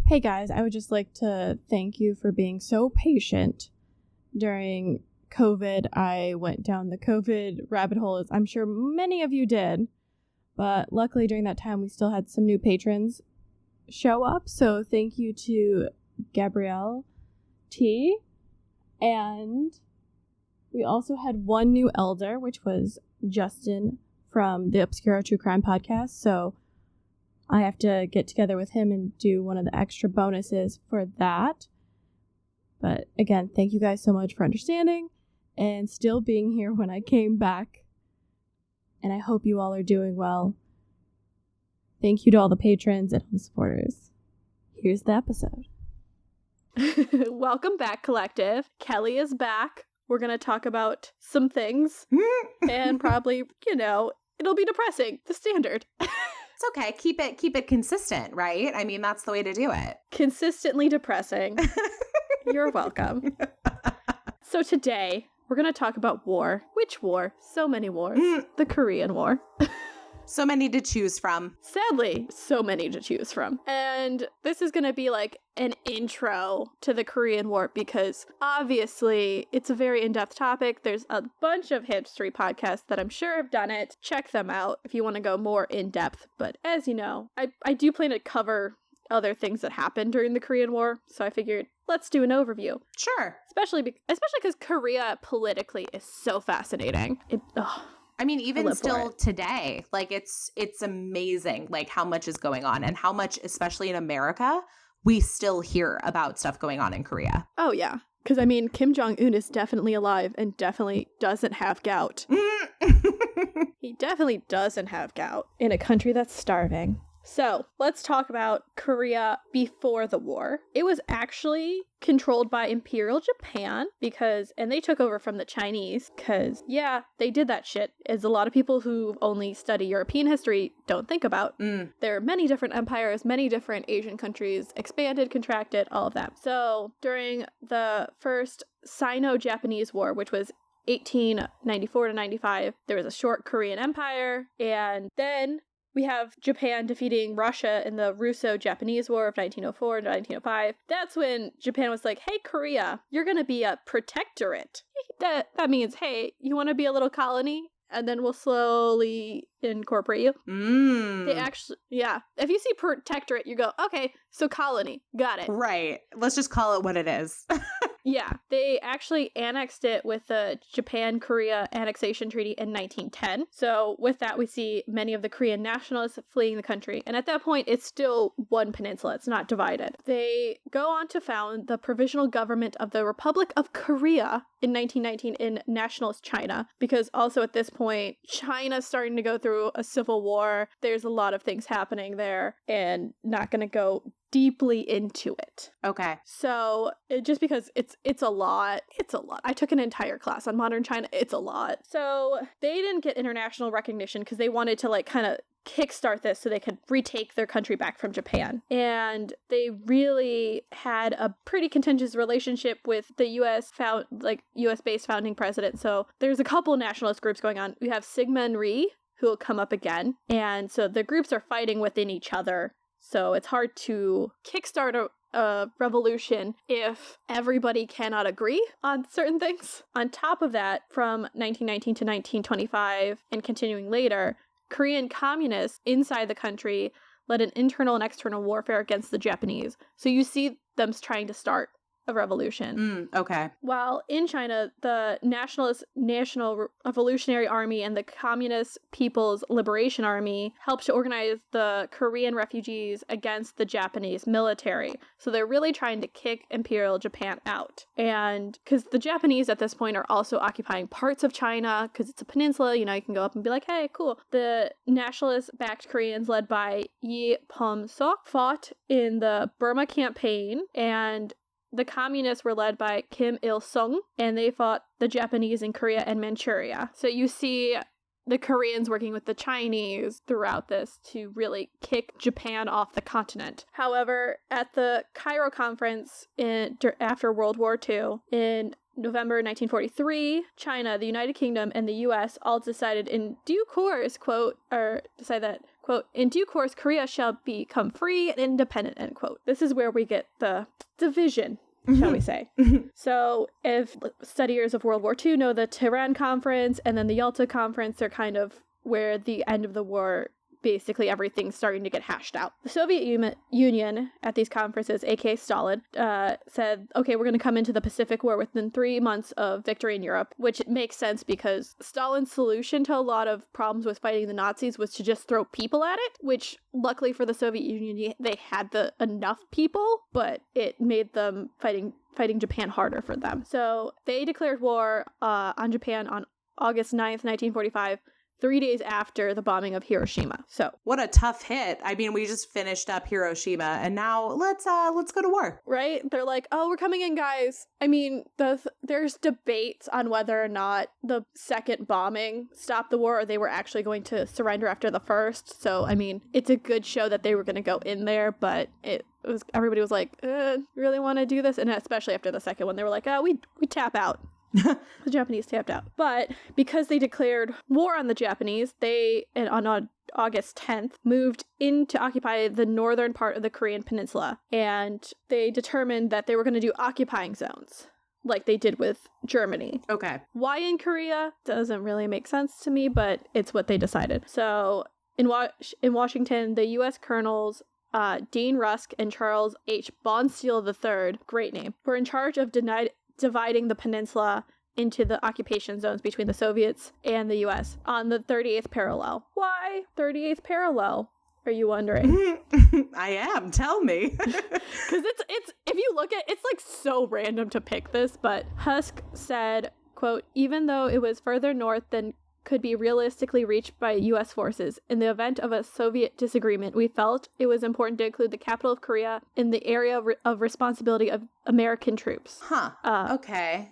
Hey guys, I would just like to thank you for being so patient during COVID. I went down the COVID rabbit hole, as I'm sure many of you did, but luckily during that time we still had some new patrons show up, so thank you to Gabrielle T. And we also had one new elder, which was Justin from the Obscura True Crime podcast, so I have to get together with him and do one of the extra bonuses for that. But again, thank you guys so much for understanding and still being here when I came back. And I hope you all are doing well. Thank you to all the patrons and all the supporters. Here's the episode. Welcome back, Collective. Kelly is back. We're going to talk about some things. And probably, it'll be depressing. The standard. It's okay. Keep it consistent, right? I mean, that's the way to do it. Consistently depressing. You're welcome. So today, we're going to talk about war. Which war? So many wars. The Korean War. So many to choose from. Sadly, so many to choose from. And this is going to be like an intro to the Korean War because obviously it's a very in-depth topic. There's a bunch of history podcasts that I'm sure have done it. Check them out if you want to go more in-depth. But as you know, I do plan to cover other things that happened during the Korean War. So I figured, let's do an overview. Sure. Especially because Korea politically is so fascinating. I mean, even still today, like it's amazing, like how much is going on and how much, especially in America, we still hear about stuff going on in Korea. Oh, yeah. Because, I mean, Kim Jong-un is definitely alive and definitely doesn't have gout. He definitely doesn't have gout in a country that's starving. So, let's talk about Korea before the war. It was actually controlled by Imperial Japan and they took over from the Chinese because, yeah, they did that shit, as a lot of people who only study European history don't think about. There are many different empires, many different Asian countries, expanded, contracted, all of that. So, during the first Sino-Japanese War, which was 1894 to 95, there was a short Korean Empire, and then we have Japan defeating Russia in the Russo-Japanese War of 1904 to 1905. That's when Japan was like, hey, Korea, you're going to be a protectorate. That means, hey, you want to be a little colony? And then we'll slowly incorporate you. They actually, yeah. If you see protectorate, you go, okay, so colony. Got it. Right. Let's just call it what it is. Yeah. They actually annexed it with the Japan-Korea Annexation Treaty in 1910. So with that, we see many of the Korean nationalists fleeing the country. And at that point, it's still one peninsula. It's not divided. They go on to found the Provisional Government of the Republic of Korea in 1919 in nationalist China. Because also at this point, China's starting to go through a civil war. There's a lot of things happening there, and not going to go deeply into it. Okay. So just because it's a lot. I took an entire class on modern China. It's a lot. So they didn't get international recognition because they wanted to like kind of kickstart this so they could retake their country back from Japan. And they really had a pretty contentious relationship with the US-based founding president. So there's a couple nationalist groups going on. We have Sigma and Rhee, who will come up again. And so the groups are fighting within each other. So it's hard to kickstart a revolution if everybody cannot agree on certain things. On top of that, from 1919 to 1925 and continuing later, Korean communists inside the country led an internal and external warfare against the Japanese. So you see them trying to start a revolution. Okay. While in China, the National Revolutionary Army and the Communist People's Liberation Army helped to organize the Korean refugees against the Japanese military. So they're really trying to kick Imperial Japan out. And because the Japanese at this point are also occupying parts of China, because it's a peninsula, you can go up and be like, hey, cool. The nationalist-backed Koreans led by Yi Pom-sok fought in the Burma campaign, and the communists were led by Kim Il-sung, and they fought the Japanese in Korea and Manchuria. So you see the Koreans working with the Chinese throughout this to really kick Japan off the continent. However, at the Cairo Conference after World War II in November 1943, China, the United Kingdom, and the U.S. all decided in due course, quote, in due course, Korea shall become free and independent, end quote. This is where we get the division, shall we say. So if studiers of World War II know the Tehran Conference and then the Yalta Conference, they're kind of where the end of the war, basically everything's starting to get hashed out. The Soviet Union at these conferences, aka Stalin, said, okay, we're going to come into the Pacific War within 3 months of victory in Europe, which makes sense because Stalin's solution to a lot of problems with fighting the Nazis was to just throw people at it, which luckily for the Soviet Union, they had enough people, but it made them fighting Japan harder for them. So they declared war on Japan on August 9th, 1945, 3 days after the bombing of Hiroshima. So what a tough hit. I mean, we just finished up Hiroshima and now let's go to war. Right? They're like, oh, we're coming in, guys. I mean, there's debates on whether or not the second bombing stopped the war or they were actually going to surrender after the first. So, I mean, it's a good show that they were going to go in there, but everybody was like, really want to do this? And especially after the second one, they were like, oh, we tap out. The Japanese tapped out. But because they declared war on the Japanese, they, on August 10th, moved in to occupy the northern part of the Korean peninsula. And they determined that they were going to do occupying zones, like they did with Germany. Okay. Why in Korea? Doesn't really make sense to me, but it's what they decided. So in Washington, the U.S. colonels Dean Rusk and Charles H. Bonesteel III, great name, were in charge of dividing the peninsula into the occupation zones between the Soviets and the U.S. on the 38th parallel. Why 38th parallel, are you wondering? I am. Tell me. Because it's if you look at it's like so random to pick this, but Husk said, quote, even though it was further north than could be realistically reached by U.S. forces. In the event of a Soviet disagreement, we felt it was important to include the capital of Korea in the area of responsibility of American troops. Huh. Okay.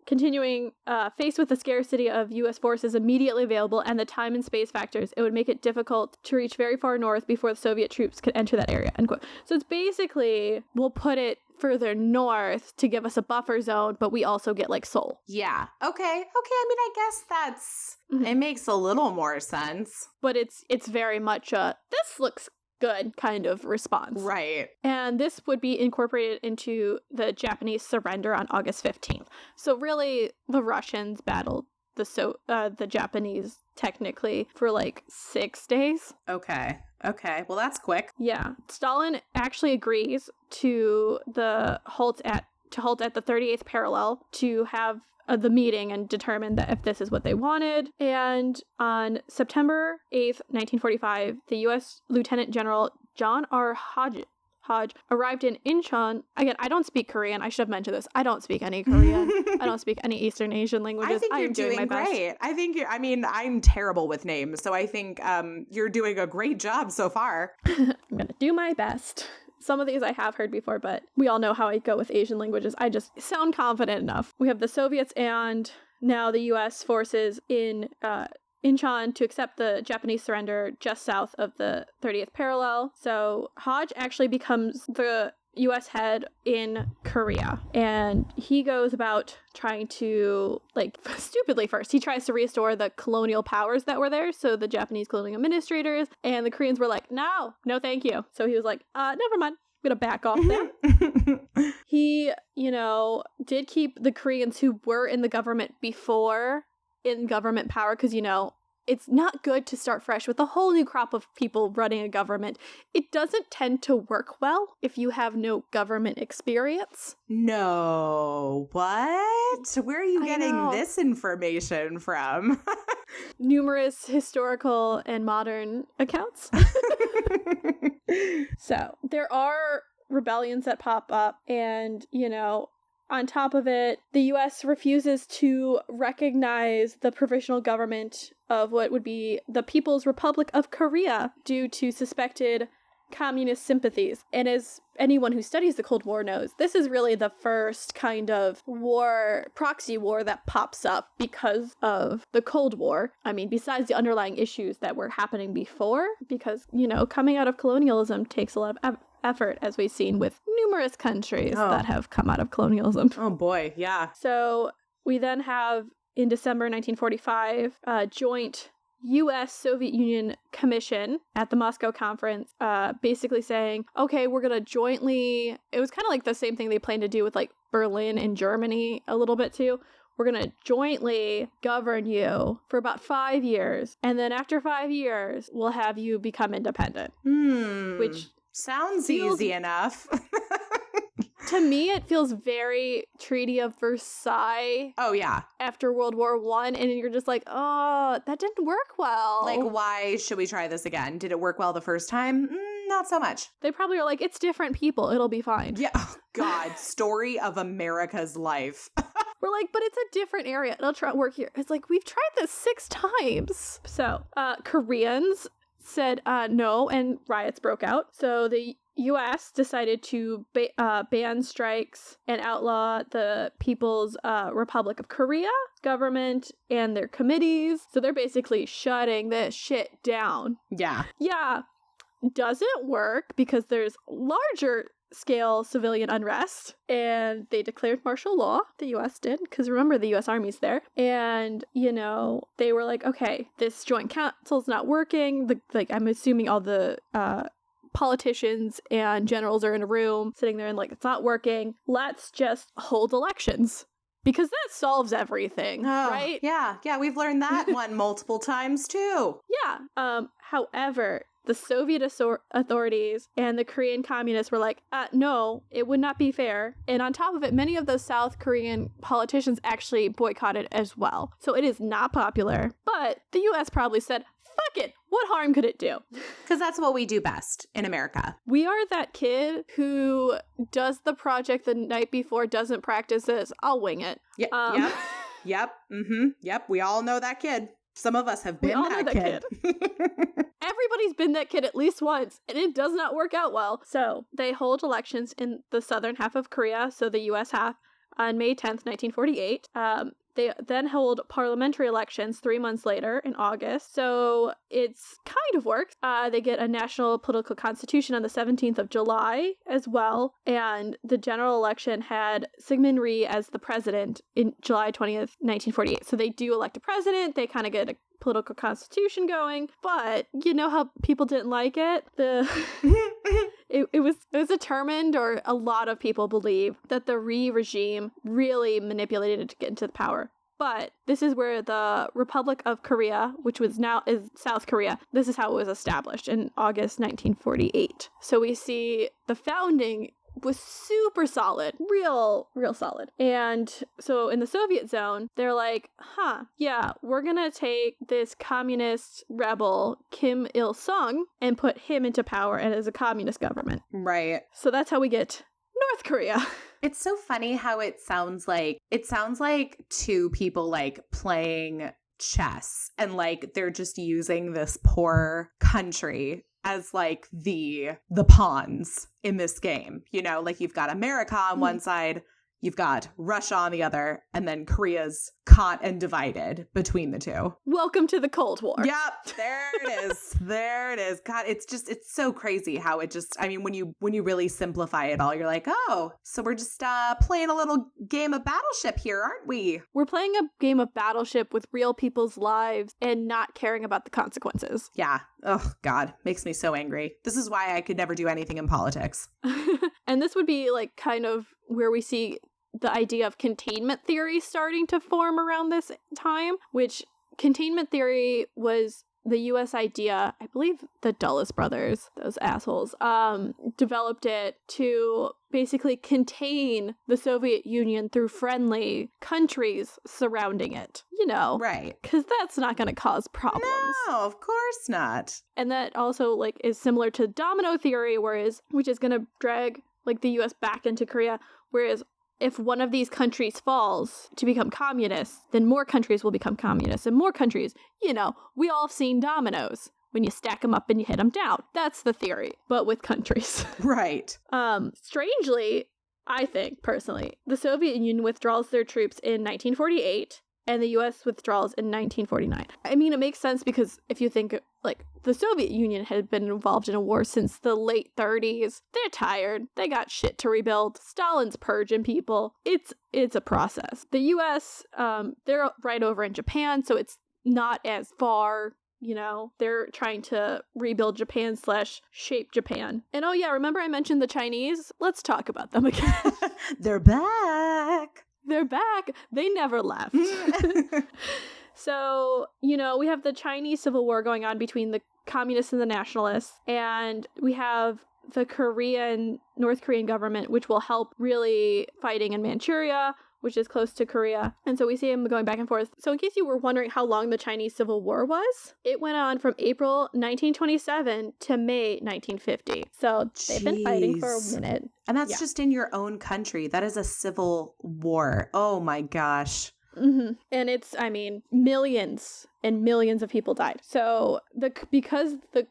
Continuing, faced with the scarcity of U.S. forces immediately available and the time and space factors, it would make it difficult to reach very far north before the Soviet troops could enter that area, end quote. So it's basically, we'll put it further north to give us a buffer zone, but we also get like Seoul. Yeah. Okay. I mean, I guess that's, it makes a little more sense. But it's very much a, this looks good kind of response. Right. And this would be incorporated into the Japanese surrender on August 15th. So really, the Russians battled the Japanese technically for like 6 days. Okay. Well, that's quick. Yeah. Stalin actually agrees to halt at the 38th parallel to have the meeting and determine that if this is what they wanted. And on September 8th, 1945, the U.S. Lieutenant General John R. Hodge arrived in Incheon. Again, I don't speak Korean. I should have mentioned this. I don't speak any Korean. I don't speak any Eastern Asian languages. I think you're doing my great. Best. I'm terrible with names, so I think you're doing a great job so far. I'm going to do my best. Some of these I have heard before, but we all know how I go with Asian languages. I just sound confident enough. We have the Soviets and now the U.S. forces in Incheon to accept the Japanese surrender just south of the 30th parallel. So Hodge actually becomes the U.S. head in Korea, and he goes about trying to, like, stupidly first, he tries to restore the colonial powers that were there, so the Japanese colonial administrators, and the Koreans were like, no thank you. So he was like, never mind, I'm gonna back off there. He, did keep the Koreans who were in the government before in government power, because, it's not good to start fresh with a whole new crop of people running a government. It doesn't tend to work well if you have no government experience. No. What? Where are you getting this information from? Numerous historical and modern accounts. So, there are rebellions that pop up, and, on top of it, the U.S. refuses to recognize the provisional government of what would be the People's Republic of Korea due to suspected communist sympathies. And as anyone who studies the Cold War knows, this is really the first kind of proxy war that pops up because of the Cold War. I mean, besides the underlying issues that were happening before, because, coming out of colonialism takes a lot of effort, as we've seen with numerous countries that have come out of colonialism. Oh boy, yeah. So we then have, in December 1945, a joint U.S.-Soviet Union commission at the Moscow conference basically saying, okay, we're going to jointly, it was kind of like the same thing they planned to do with like Berlin and Germany a little bit too. We're going to jointly govern you for about 5 years. And then after 5 years, we'll have you become independent. Which sounds easy enough. To me, it feels very Treaty of Versailles. Oh, yeah. After World War I, and you're just like, oh, that didn't work well. Like, why should we try this again? Did it work well the first time? Not so much. They probably are like, it's different people. It'll be fine. Yeah. Oh, God. Story of America's life. We're like, but it's a different area. It'll try work here. It's like, we've tried this 6 times. So, Koreans said no, and riots broke out. So the U.S. decided to ban strikes and outlaw the People's Republic of Korea government and their committees. So they're basically shutting this shit down. Yeah. Yeah. Doesn't work because there's larger scale civilian unrest, and they declared martial law. The U.S. did, because remember, the U.S. Army's there. And, you know, they were like, okay, this joint council's not working. I'm assuming all the politicians and generals are in a room sitting there and like, it's not working. Let's just hold elections. Because that solves everything, right? Yeah, we've learned that one multiple times too. Yeah. However, the Soviet authorities and the Korean communists were like, no, it would not be fair. And on top of it, many of those South Korean politicians actually boycotted as well. So it is not popular. But the U.S. probably said, fuck it. What harm could it do? Because that's what we do best in America. We are that kid who does the project the night before, doesn't practice this. I'll wing it. Yep. Yep. We all know that kid. Some of us have been that kid. Everybody's been that kid at least once, and it does not work out well. So they hold elections in the southern half of Korea, so the U.S. half, on May 10th, 1948. They then hold parliamentary elections 3 months later in August. So it's kind of worked. They get a national political constitution on the 17th of July as well. And the general election had Syngman Rhee as the president in July 20th, 1948. So they do elect a president. They kind of get a political constitution going. But you know how people didn't like it? It was determined, or a lot of people believe, that the Rhee regime really manipulated it to get into power. But this is where the Republic of Korea, which is South Korea, this is how it was established in August 1948. So we see the founding was super solid, real solid. And so in the Soviet zone, they're like, yeah, we're gonna take this communist rebel, Kim Il-sung, and put him into power and as a communist government. Right. So that's how we get North Korea. It's so funny how it sounds like two people like playing chess, and like they're just using this poor country as like the pawns in this game. You know, like you've got America on one side, you've got Russia on the other, and then Korea's caught and divided between the two. Welcome to the Cold War. Yep, there it is. There it is. God, it's so crazy how it just, I mean, when you really simplify it all, you're like, oh, so we're just playing a little game of Battleship here, aren't we? We're playing a game of Battleship with real people's lives and not caring about the consequences. Yeah. Oh, God, makes me so angry. This is why I could never do anything in politics. And this would be like kind of where we see the idea of containment theory starting to form around this time, which containment theory was the U.S. idea. I believe the Dulles brothers, those assholes, developed it to basically contain the Soviet Union through friendly countries surrounding it. You know, right? Because that's not going to cause problems. No, of course not. And that also like is similar to domino theory, which is going to drag like the U.S. back into Korea, whereas if one of these countries falls to become communist, then more countries will become communist. And more countries, you know, we all have seen dominoes. When you stack them up and you hit them down. That's the theory, but with countries. Right. Strangely, I think, personally, the Soviet Union withdraws their troops in 1948. and the U.S. withdrawals in 1949. I mean, it makes sense because if you think, like, the Soviet Union had been involved in a war since the late 30s. They're tired. They got shit to rebuild. Stalin's purging people. It's a process. The U.S., they're right over in Japan, so it's not as far. You know, they're trying to rebuild Japan / shape Japan. And oh yeah, remember I mentioned the Chinese? Let's talk about them again. They're back. They're back. They never left. So, you know, we have the Chinese Civil War going on between the communists and the nationalists. And we have the North Korean government, which will help really fighting in Manchuria, which is close to Korea. And so we see them going back and forth. So in case you were wondering how long the Chinese Civil War was, it went on from April 1927 to May 1950. So they've been fighting for a minute. And that's just in your own country. That is a civil war. Oh my gosh. Mm-hmm. And it's, I mean, millions and millions of people died. So because the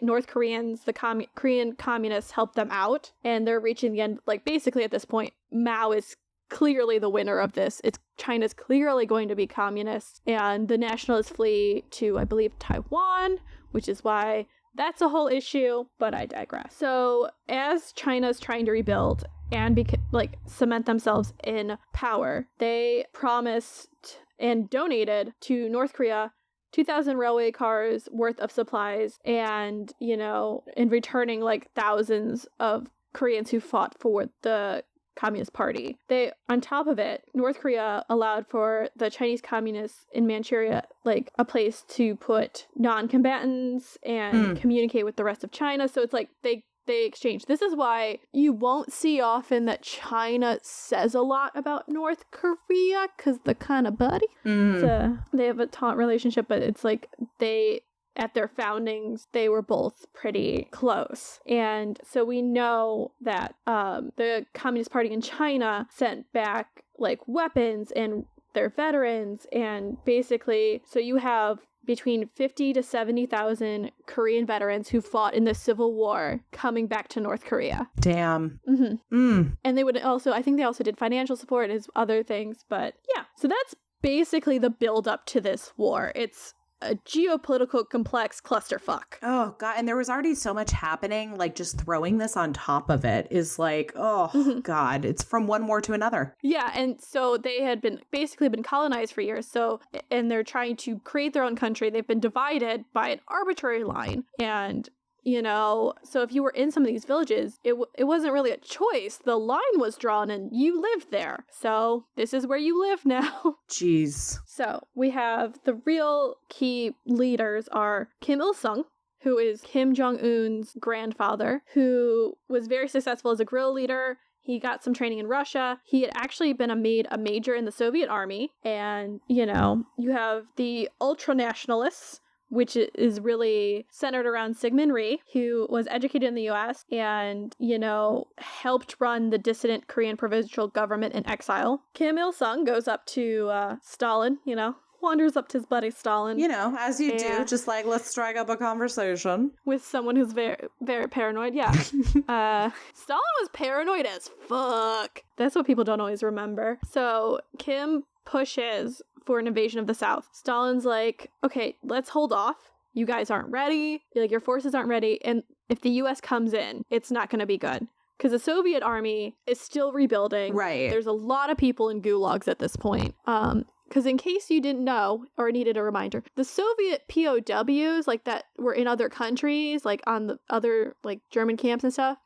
North Koreans, the Korean communists helped them out, and they're reaching the end, like basically at this point, Mao is clearly the winner of this. China's clearly going to be communist, and the nationalists flee to, I believe, Taiwan, which is why that's a whole issue, but I digress. So as China's trying to rebuild and cement themselves in power, they promised and donated to North Korea 2,000 railway cars worth of supplies, and, you know, in returning like thousands of Koreans who fought for the Communist Party. On top of it, North Korea allowed for the Chinese communists in Manchuria, like, a place to put non-combatants and communicate with the rest of China. So it's like they exchange. This is why you won't see often that China says a lot about North Korea, because they're kind of buddy. They have a taut relationship, but it's like at their foundings, they were both pretty close. And so we know that the Communist Party in China sent back like weapons and their veterans, and basically, so you have between 50 to 70,000 Korean veterans who fought in the Civil War coming back to North Korea. Damn. And they would also, I think they also did financial support and other things, but yeah. So that's basically the build up to this war. It's a geopolitical complex clusterfuck. Oh god, and there was already so much happening, like just throwing this on top of it is like, oh god, it's from one war to another. Yeah, and so they had been colonized for years, and they're trying to create their own country. They've been divided by an arbitrary line, and you know, so if you were in some of these villages, it wasn't really a choice. The line was drawn and you lived there. So this is where you live now. Jeez. So we have the real key leaders are Kim Il-sung, who is Kim Jong-un's grandfather, who was very successful as a guerrilla leader. He got some training in Russia. He had actually been made a major in the Soviet army. And, you know, you have the ultranationalists, which is really centered around Syngman Rhee, who was educated in the U.S. and, you know, helped run the dissident Korean provincial government in exile. Kim Il-sung goes up to Stalin, you know, wanders up to his buddy Stalin. You know, as you do, just like, let's strike up a conversation. With someone who's very, very paranoid, yeah. Stalin was paranoid as fuck. That's what people don't always remember. So Kim pushes for an invasion of the South. Stalin's like, okay, let's hold off. You guys aren't ready. Like, your forces aren't ready. And if the U.S. comes in, it's not going to be good. Because the Soviet army is still rebuilding. Right. There's a lot of people in gulags at this point. Because in case you didn't know or needed a reminder, the Soviet POWs, like, that were in other countries, like on the other, like, German camps and stuff,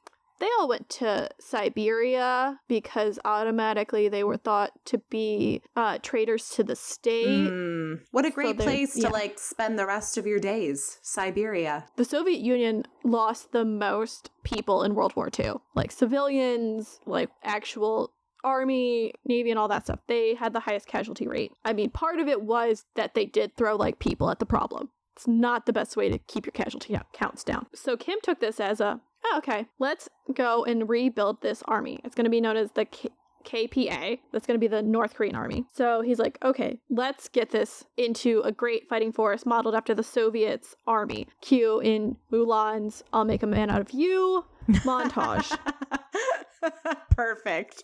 they all went to Siberia because automatically they were thought to be traitors to the state. What a great place to, like, spend the rest of your days. Siberia. The Soviet Union lost the most people in World War II. Like, civilians, like, actual army, navy, and all that stuff. They had the highest casualty rate. I mean, part of it was that they did throw, like, people at the problem. It's not the best way to keep your casualty counts down. So Kim took this as okay, let's go and rebuild this army. It's going to be known as the KPA. That's going to be the North Korean army. So he's like, okay, let's get this into a great fighting force modeled after the Soviets' army. Cue in Mulan's I'll Make a Man Out of You montage. Perfect.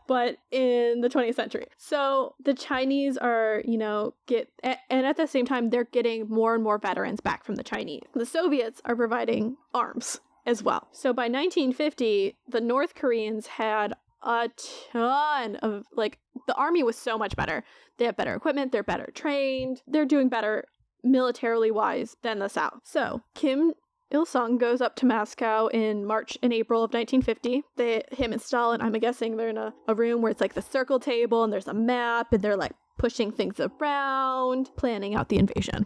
but in the 20th century. So the Chinese are, and at the same time, they're getting more and more veterans back from the Chinese. The Soviets are providing arms as well. So by 1950, the North Koreans had a ton of, the army was so much better. They have better equipment, they're better trained, they're doing better militarily wise than the South. So Kim Il-sung goes up to Moscow in March and April of 1950. Him and Stalin, I'm guessing they're in a room where it's like the circle table and there's a map and they're like pushing things around, planning out the invasion.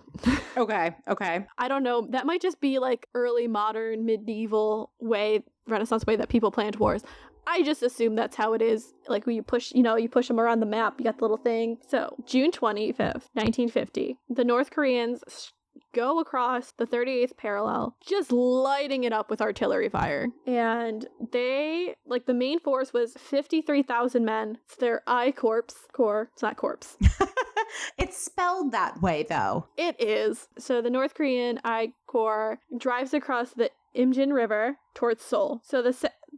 Okay. I don't know. That might just be like early modern medieval way, Renaissance way that people planned wars. I just assume that's how it is. Like when you push them around the map, you got the little thing. So June 25th, 1950, the North Koreans go across the 38th parallel, just lighting it up with artillery fire. And the main force was 53,000 men. It's their I Corps. It's not corpse. It's spelled that way, though. It is. So the North Korean I Corps drives across the Imjin River towards Seoul. So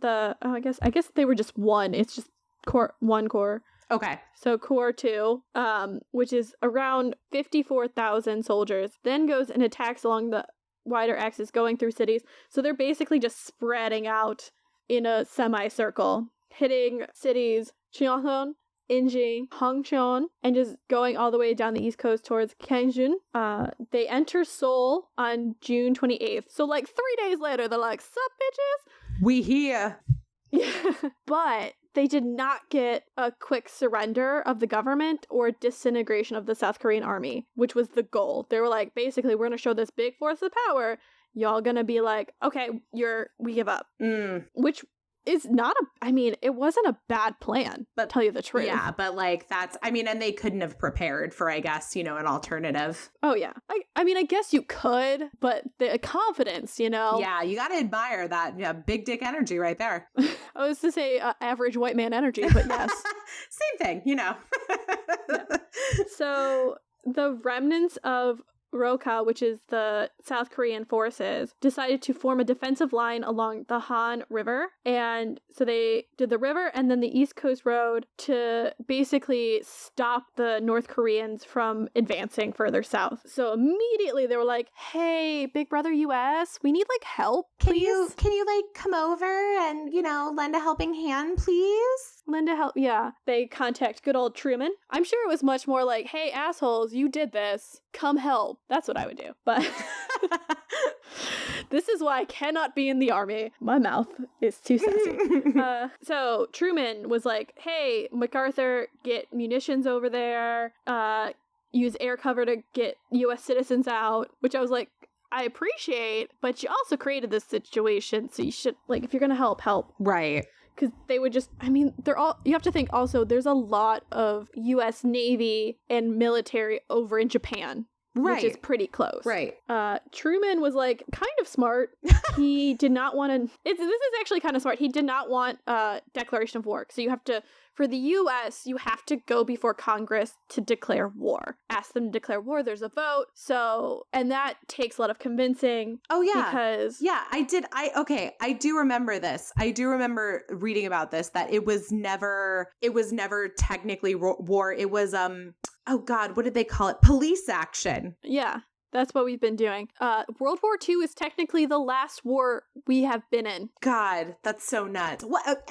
I guess they were just one. It's just one corps. Okay. So Corps 2, which is around 54,000 soldiers, then goes and attacks along the wider axis going through cities. So they're basically just spreading out in a semicircle, hitting cities Cheongsong, Inji, Hongcheon, and just going all the way down the east coast towards Gyeongju. They enter Seoul on June 28th. So 3 days later, they're like, sup, bitches? We here. Yeah. But they did not get a quick surrender of the government or disintegration of the South Korean army, which was the goal. They were like, basically, we're going to show this big force of power. Y'all going to be like, okay, we give up. Which is not it wasn't a bad plan, but tell you the truth. Yeah, but and they couldn't have prepared for, I guess, an alternative. Oh, yeah. I guess you could, but the confidence, Yeah, you got to admire that big dick energy right there. I was to say average white man energy, but yes. Same thing, Yeah. So the remnants of Roka, which is the South Korean forces, decided to form a defensive line along the Han River. And so they did the river and then the East Coast Road to basically stop the North Koreans from advancing further south. So immediately they were like, hey, big brother US, we need help, please. Can you come over and, lend a helping hand, please? Lend a help, yeah. They contact good old Truman. I'm sure it was much more like, hey, assholes, you did this. Come help. That's what I would do. But this is why I cannot be in the army. My mouth is too sassy. So Truman was like, hey, MacArthur, get munitions over there. Use air cover to get U.S. citizens out, which I was like, I appreciate, but you also created this situation, so you should, if you're going to help. Right. Because they would just, you have to think also, there's a lot of U.S. Navy and military over in Japan. Right. Which is pretty close. Right. Truman was kind of smart. He did not want to, this is actually kind of smart. He did not want a declaration of war. So for the U.S., you have to go before Congress to declare war. Ask them to declare war, there's a vote. So, and that takes a lot of convincing. Oh, yeah. Because... Yeah, I do remember this. I do remember reading about this, that it was never technically war. It was, oh God, what did they call it? Police action. Yeah. That's what we've been doing. World War II is technically the last war we have been in. God, that's so nuts. What?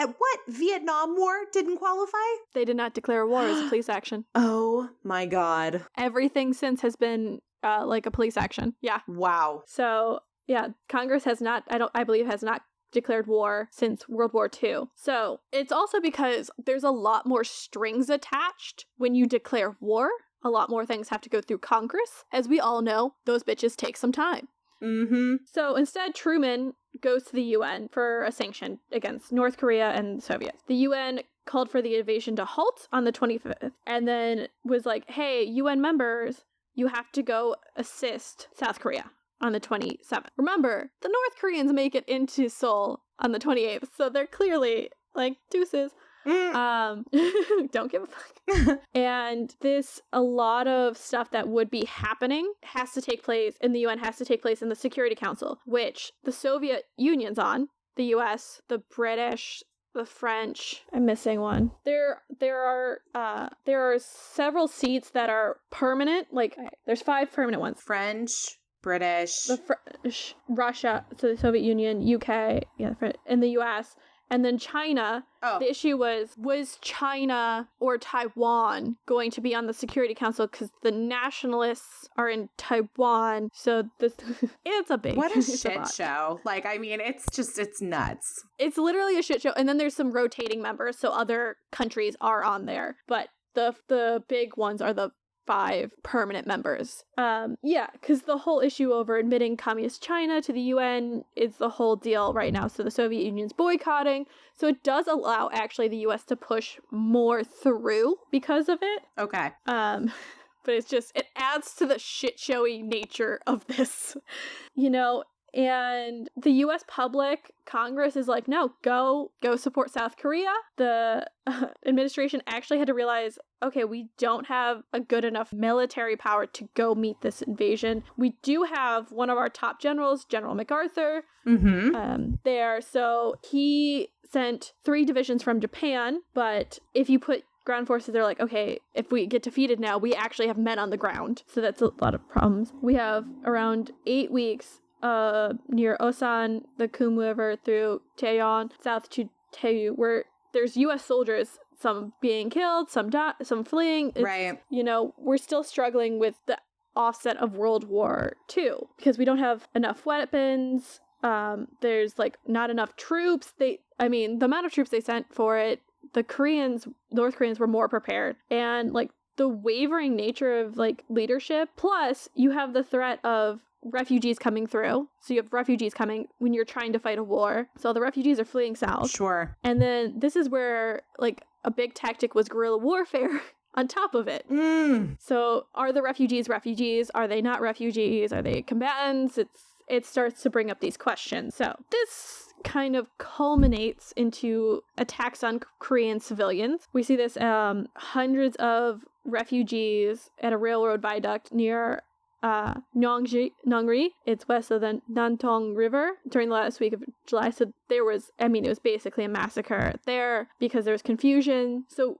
Vietnam War didn't qualify? They did not declare war as a police action. Oh my God. Everything since has been a police action. Yeah. Wow. So yeah, Congress has not. I believe has not declared war since World War II. So it's also because there's a lot more strings attached when you declare war. A lot more things have to go through Congress. As we all know, those bitches take some time. Mm-hmm. So instead, Truman goes to the UN for a sanction against North Korea and the Soviets. The UN called for the invasion to halt on the 25th and then was like, hey, UN members, you have to go assist South Korea on the 27th. Remember, the North Koreans make it into Seoul on the 28th, so they're clearly deuces. Don't give a fuck. And a lot of stuff that would be happening has to take place in the UN, has to take place in the Security Council, which the Soviet Union's on, the US, the British, the French. I'm missing one. There are several seats that are permanent. Like there's 5 permanent ones. French, British, The French, Russia, so the Soviet Union, UK, and the US. And then China, The issue was China or Taiwan going to be on the Security Council because the nationalists are in Taiwan. So it's a big... What a shit show. Like, I mean, it's nuts. It's literally a shit show. And then there's some rotating members, so other countries are on there. But the big ones are the 5 permanent members. Because the whole issue over admitting communist China to the UN is the whole deal right now. So the Soviet Union's boycotting. So it does allow actually the US to push more through because of it. Okay. But it adds to the shit showy nature of this, you know. And the U.S. public, Congress is like, no, go support South Korea. The administration actually had to realize, okay, we don't have a good enough military power to go meet this invasion. We do have one of our top generals, General MacArthur, there. So he sent 3 divisions from Japan. But if you put ground forces, they're like, okay, if we get defeated now, we actually have men on the ground. So that's a lot of problems. We have around 8 weeks near Osan, the Kum River, through Taeyeon, south to Taeyu, where there's U.S. soldiers, some being killed, some fleeing. Right. You know, we're still struggling with the offset of World War II because we don't have enough weapons. There's like not enough troops. The amount of troops they sent for it, North Koreans were more prepared. And like the wavering nature of like leadership, plus you have the threat of refugees coming through. So you have refugees coming when you're trying to fight a war. So the refugees are fleeing south. Sure. And then this is where like a big tactic was guerrilla warfare on top of it. So are the refugees? Are they not refugees? Are they combatants? It starts to bring up these questions. So this kind of culminates into attacks on Korean civilians. We see this hundreds of refugees at a railroad viaduct near Nongri. It's west of the Nantong River during the last week of July. So it was basically a massacre there because there was confusion. So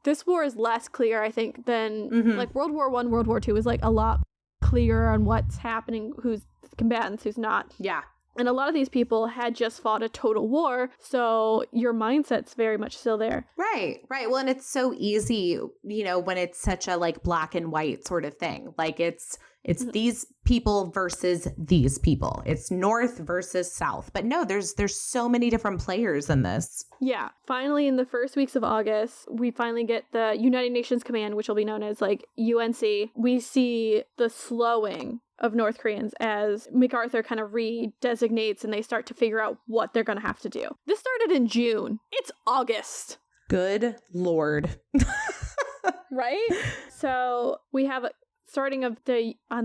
this war is less clear, I think, than like World War I, World War II was like a lot clearer on what's happening, who's combatants, who's not. Yeah. And a lot of these people had just fought a total war, so your mindset's very much still there. Right. Well, and it's so easy, you know, when it's such a like black and white sort of thing. Like it's these people versus these people. It's North versus South. But no, there's so many different players in this. Yeah. Finally, in the first weeks of August, we finally get the United Nations Command, which will be known as like UNC. We see the slowing of North Koreans as MacArthur kind of redesignates and they start to figure out what they're going to have to do. This started in June. It's August. Good Lord. Right? So we have starting on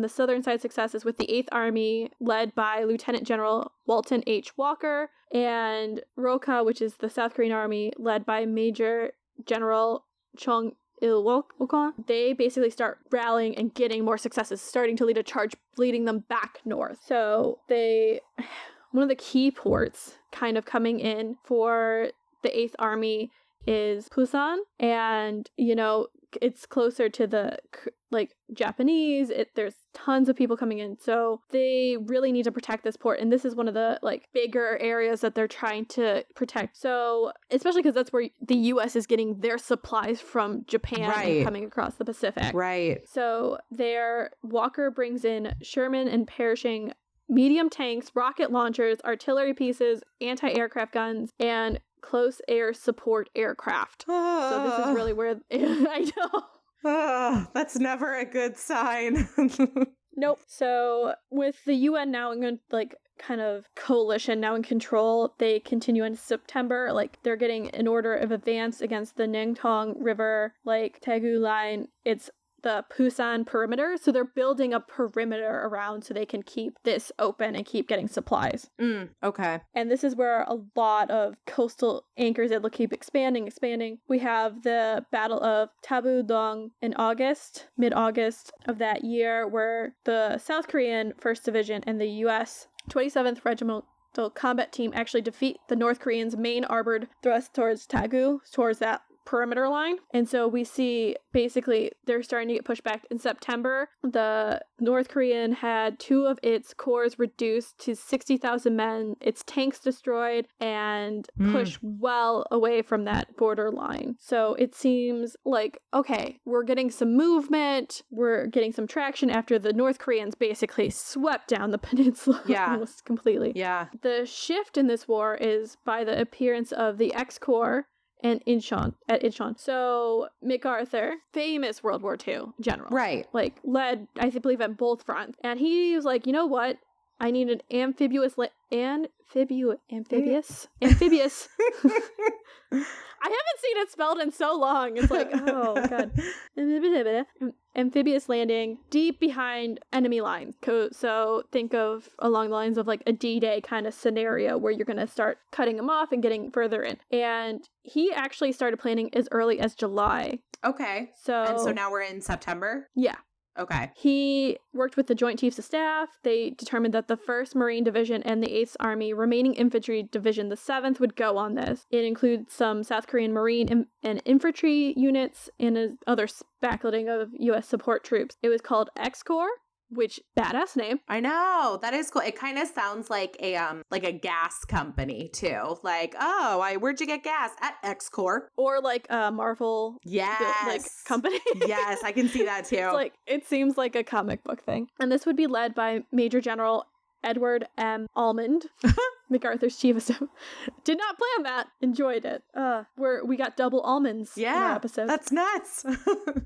the southern side successes with the 8th Army led by Lieutenant General Walton H. Walker, and ROKA, which is the South Korean Army led by Major General Chung Il-wook. They basically start rallying and getting more successes, starting to lead a charge, leading them back north. So one of the key ports kind of coming in for the 8th Army is Busan, and you know, it's closer to the like Japanese. There's tons of people coming in, so they really need to protect this port, and this is one of the like bigger areas that they're trying to protect. So especially because that's where the U.S. is getting their supplies from Japan, right, and coming across the Pacific. Right. So Walker brings in Sherman and Pershing medium tanks, rocket launchers, artillery pieces, anti-aircraft guns, and close air support aircraft. So this is really where I know. That's never a good sign. Nope. So with the UN now in like kind of coalition now in control, they continue in September. Like they're getting an order of advance against the Nantong River, like Taegu line. It's the Busan perimeter. So they're building a perimeter around so they can keep this open and keep getting supplies. Okay. And this is where a lot of coastal anchors that will keep expanding. We have the Battle of Tabu-dong in mid-August of that year, where the South Korean 1st Division and the U.S. 27th the combat team actually defeat the North Koreans' main armored thrust towards Daegu, towards that perimeter line. And so we see basically they're starting to get pushed back. In September, the North Korean had 2 of its corps reduced to 60,000 men, its tanks destroyed, and pushed well away from that border line. So it seems like, okay, we're getting some movement, we're getting some traction after the North Koreans basically swept down the peninsula almost completely. Yeah. The shift in this war is by the appearance of the X-Corps and Incheon. So MacArthur, famous World War II general. Right. Like, led, I believe, at both fronts. And he was like, you know what? I need an amphibious... amphibious? I haven't seen it spelled in so long. It's like, oh, God. Amphibious landing deep behind enemy lines. So think of along the lines of like a D-Day kind of scenario where you're going to start cutting them off and getting further in. And he actually started planning as early as July. Okay. And so now we're in September? Yeah. Okay. He worked with the Joint Chiefs of Staff. They determined that the 1st Marine Division and the 8th Army remaining Infantry Division, the 7th, would go on this. It includes some South Korean Marine and Infantry units and other backloading of U.S. support troops. It was called X-Corps, which, badass name. I know. That is cool. It kind of sounds like a gas company too. Like, oh, where'd you get gas? At X-Corps. Or like a Marvel company. Yes, I can see that too. It's like, it seems like a comic book thing. And this would be led by Major General Edward M. Almond, MacArthur's chief of staff. Did not plan that. Enjoyed it. We got double almonds in our episode. That's nuts.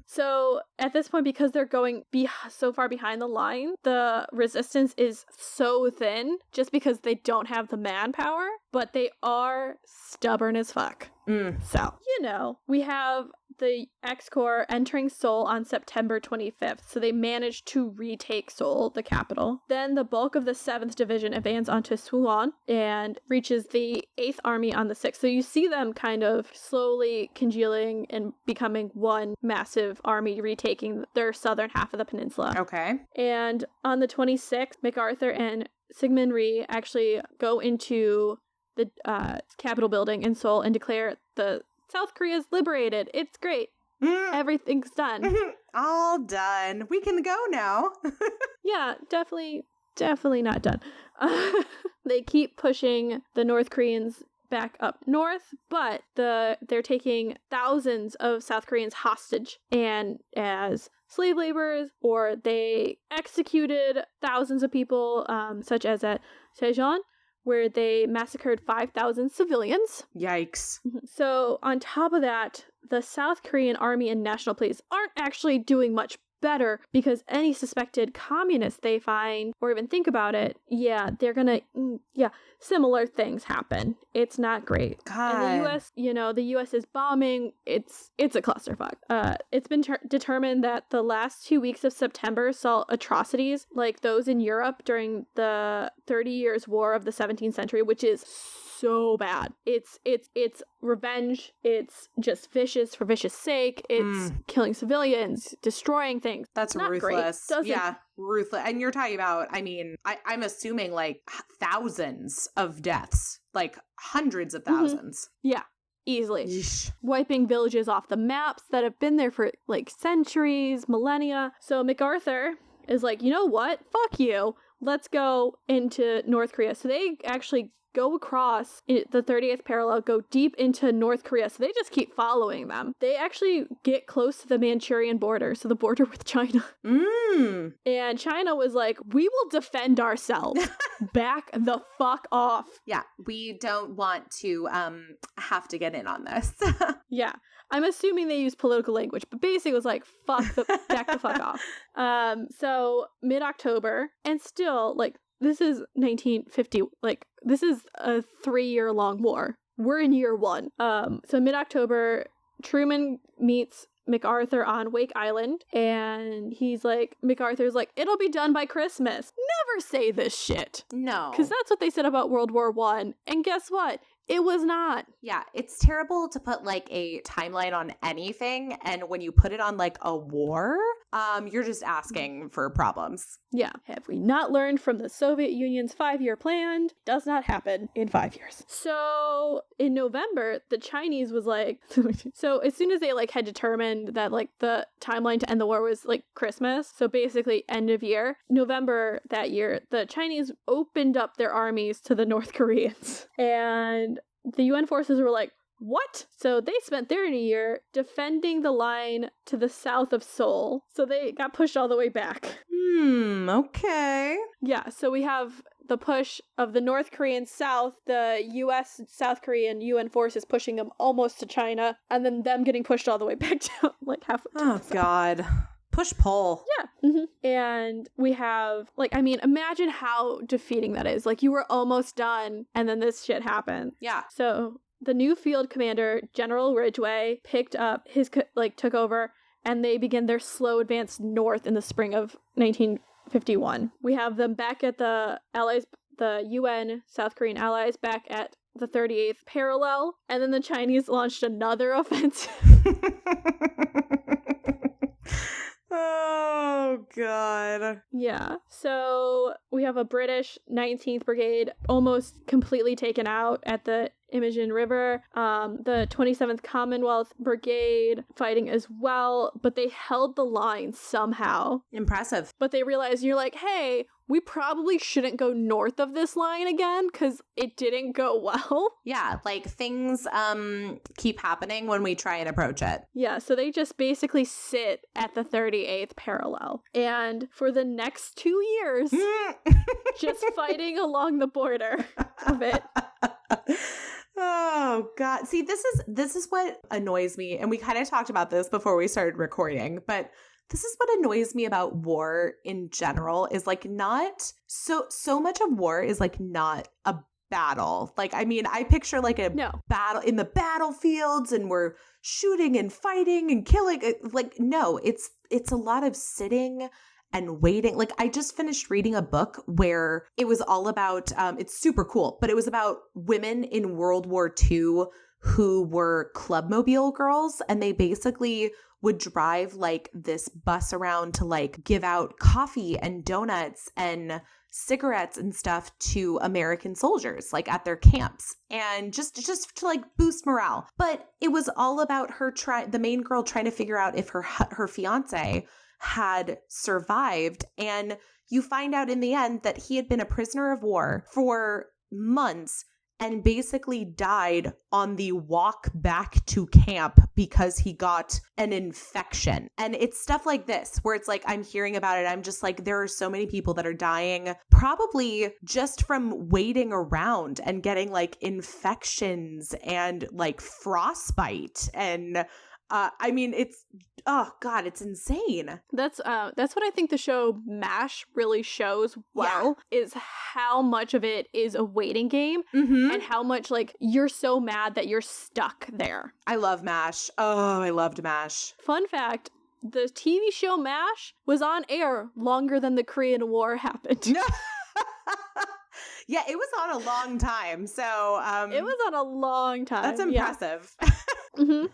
So at this point, because they're going so far behind the line, the resistance is so thin just because they don't have the manpower, but they are stubborn as fuck. So, we have the X-Corps entering Seoul on September 25th, so they managed to retake Seoul, the capital. Then the bulk of the 7th Division advances onto Suwon and reaches the 8th Army on the 6th. So you see them kind of slowly congealing and becoming one massive army, retaking their southern half of the peninsula. Okay. And on the 26th, MacArthur and Syngman Rhee actually go into the Capitol building in Seoul and declare the South Korea is liberated. It's great. Everything's done. All done. We can go now. Yeah, definitely not done. They keep pushing the North Koreans back up north, but they're taking thousands of South Koreans hostage and as slave laborers, or they executed thousands of people, such as at Sejong, where they massacred 5,000 civilians. Yikes. So on top of that, the South Korean Army and National Police aren't actually doing much better because any suspected communists they find or even think about it, they're gonna, similar things happen. It's not great. God. And the U.S., the U.S. is bombing. It's a clusterfuck. It's been determined that the last 2 weeks of September saw atrocities like those in Europe during the 30 Years' War of the 17th century, which is so bad. It's revenge. It's just vicious for vicious sake. It's killing civilians, destroying things. That's not ruthless. Great. Ruthless. And you're talking about, I'm assuming like thousands of deaths, like hundreds of thousands. Yeah, easily. Yeesh. Wiping villages off the maps that have been there for like centuries, millennia. So MacArthur is like, you know what? Fuck you. Let's go into North Korea. So they actually go across the 30th parallel, go deep into North Korea. So they just keep following them. They actually get close to the Manchurian border, so the border with China. And China was like, we will defend ourselves. Back the fuck off. Yeah, we don't want to have to get in on this. Yeah. I'm assuming they use political language, but basically it was like, back the fuck off. So mid-October, and still, like, this is 1950, like, this is a 3-year-long war. We're in year 1. So mid-October, Truman meets MacArthur on Wake Island, and MacArthur's like, it'll be done by Christmas. Never say this shit. No. Because that's what they said about World War I, and guess what? It was not. Yeah, it's terrible to put like a timeline on anything, and when you put it on like a war, you're just asking for problems. Yeah. Have we not learned from the Soviet Union's 5-year plan? Does not happen in 5 years. So in November, the Chinese was like, so as soon as they like had determined that like the timeline to end the war was like Christmas, so basically end of year, November that year, the Chinese opened up their armies to the North Koreans. And the UN forces were like, what? So they spent their New Year defending the line to the south of Seoul. So they got pushed all the way back. Okay. Yeah, so we have the push of the North Korean south, the US, South Korean UN forces pushing them almost to China, and then them getting pushed all the way back down, like halfway to the south. God. Push-pull. Yeah. And we have, like, I mean, imagine how defeating that is. Like, you were almost done, and then this shit happened. Yeah. So the new field commander, General Ridgway, picked up took over, and they begin their slow advance north in the spring of 1951. We have them back at the Allies, the UN South Korean allies, back at the 38th parallel, and then the Chinese launched another offensive. Oh, God. Yeah. So we have a British 19th Brigade almost completely taken out at the Imogen River. The 27th Commonwealth Brigade fighting as well, but they held the line somehow. Impressive. But they realized, you're like, hey, we probably shouldn't go north of this line again because it didn't go well. Yeah, like things keep happening when we try and approach it. Yeah, so they just basically sit at the 38th parallel. And for the next 2 years, just fighting along the border of it. Oh, God. See, this is what annoys me. And we kind of talked about this before we started recording, but this is what annoys me about war in general is like not so much of war is like not a battle. Like, I mean, I picture like a battle in the battlefields and we're shooting and fighting and killing. Like, no, it's a lot of sitting and waiting. Like, I just finished reading a book where it was all about, it's super cool, but it was about women in World War II who were clubmobile girls, and they basically would drive like this bus around to like give out coffee and donuts and cigarettes and stuff to American soldiers like at their camps, and just to like boost morale. But it was all about her the main girl trying to figure out if her fiance had survived, and you find out in the end that he had been a prisoner of war for months and basically died on the walk back to camp because he got an infection. And it's stuff like this where it's like, I'm hearing about it, I'm just like, there are so many people that are dying probably just from waiting around and getting like infections and like frostbite. And I mean, it's, oh God, it's insane. That's what I think the show MASH really shows well, is how much of it is a waiting game and how much like you're so mad that you're stuck there. I love MASH. Oh, I loved MASH. Fun fact, the TV show MASH was on air longer than the Korean War happened. Yeah, it was on a long time. So it was on a long time. That's impressive. Yeah.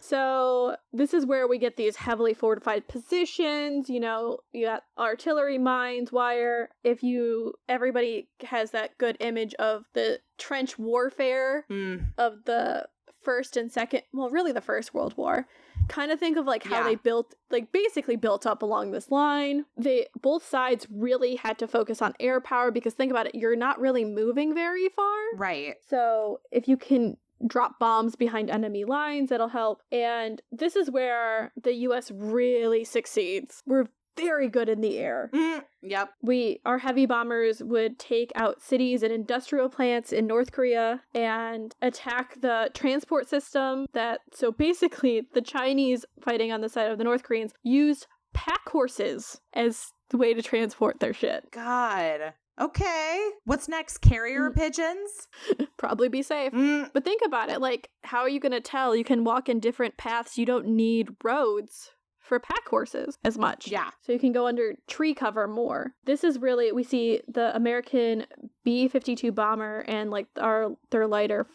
So this is where we get these heavily fortified positions. You know, you got artillery, mines, wire. Everybody has that good image of the trench warfare of the first and second, well, really the First World War. Kind of think of like how they basically built up along this line. Both sides really had to focus on air power because think about it, you're not really moving very far. Right. So if you can drop bombs behind enemy lines, that'll help. And this is where the US really succeeds. We're very good in the air. Yep. Our heavy bombers would take out cities and industrial plants in North Korea and attack the transport system so basically the Chinese fighting on the side of the North Koreans used pack horses as the way to transport their shit. God. Okay. What's next? Carrier pigeons? Probably be safe. But think about it. Like, how are you going to tell? You can walk in different paths. You don't need roads for pack horses as much. Yeah. So you can go under tree cover more. This is really, we see the American B-52 bomber and like their lighter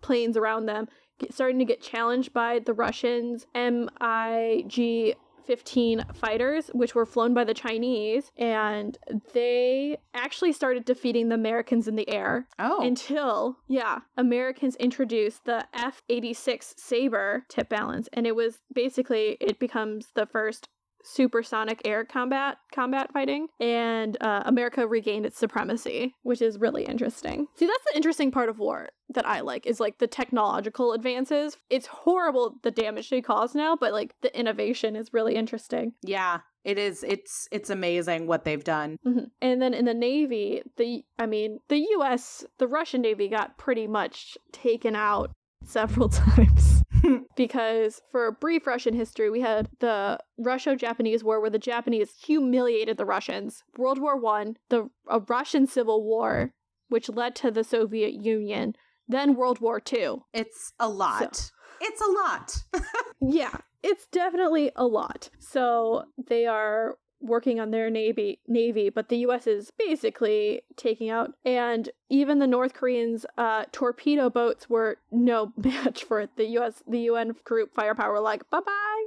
planes around them starting to get challenged by the Russians' MiG F-15 fighters, which were flown by the Chinese, and they actually started defeating the Americans in the air. Oh. Until, Americans introduced the F-86 Sabre tip balance, and it becomes the first supersonic air combat fighting, and America regained its supremacy, which is really interesting. See, that's the interesting part of war that I like, is like the technological advances. It's horrible the damage they cause now, but like the innovation is really interesting. Yeah, it is. It's amazing what they've done. Mm-hmm. And then in the Navy, the Russian Navy got pretty much taken out several times. Because for a brief Russian history, we had the Russo-Japanese War, where the Japanese humiliated the Russians. World War I, a Russian Civil War, which led to the Soviet Union. Then World War II. It's a lot. It's a lot. Yeah, it's definitely a lot. So they are working on their navy, but the U.S. is basically taking out, and even the North Koreans' torpedo boats were no match for it. The UN group firepower were like, bye-bye.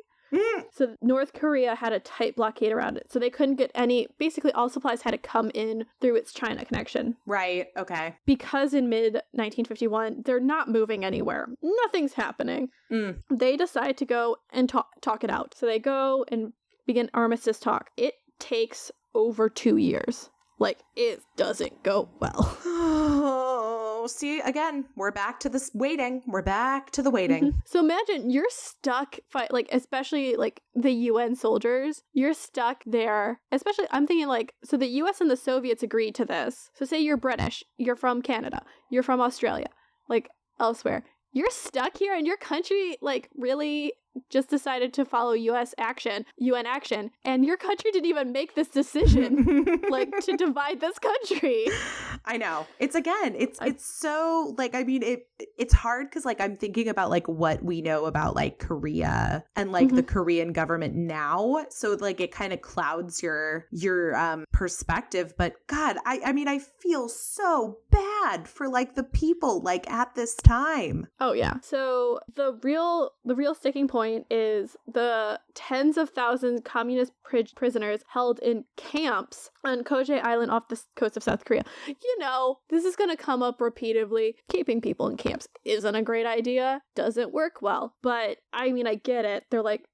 So North Korea had a tight blockade around it, so they couldn't get basically all supplies had to come in through its China connection. Right, okay. Because in mid-1951, they're not moving anywhere. Nothing's happening. They decide to go and talk it out. So they go and begin armistice talk. It takes over 2 years. Like, it doesn't go well. Oh, see, again, we're back to this waiting. We're back to the waiting. Mm-hmm. So imagine you're stuck, especially like the UN soldiers, you're stuck there. Especially, I'm thinking like, so the US and the Soviets agreed to this. So say you're British, you're from Canada, you're from Australia, like elsewhere. You're stuck here and your country like really just decided to follow UN action, and your country didn't even make this decision, like, to divide this country. I know. It's so, like, I mean, it's hard because, like, I'm thinking about, like, what we know about, like, Korea and, like, the Korean government now. So, like, it kind of clouds your perspective. But, God, I mean, I feel so bad for, like, the people, like, at this time. Oh, yeah. So, the real sticking point is the tens of thousands communist prisoners held in camps on Koje Island off the coast of South Korea. You know, this is going to come up repeatedly. Keeping people in camps isn't a great idea. Doesn't work well. But, I mean, I get it. They're like,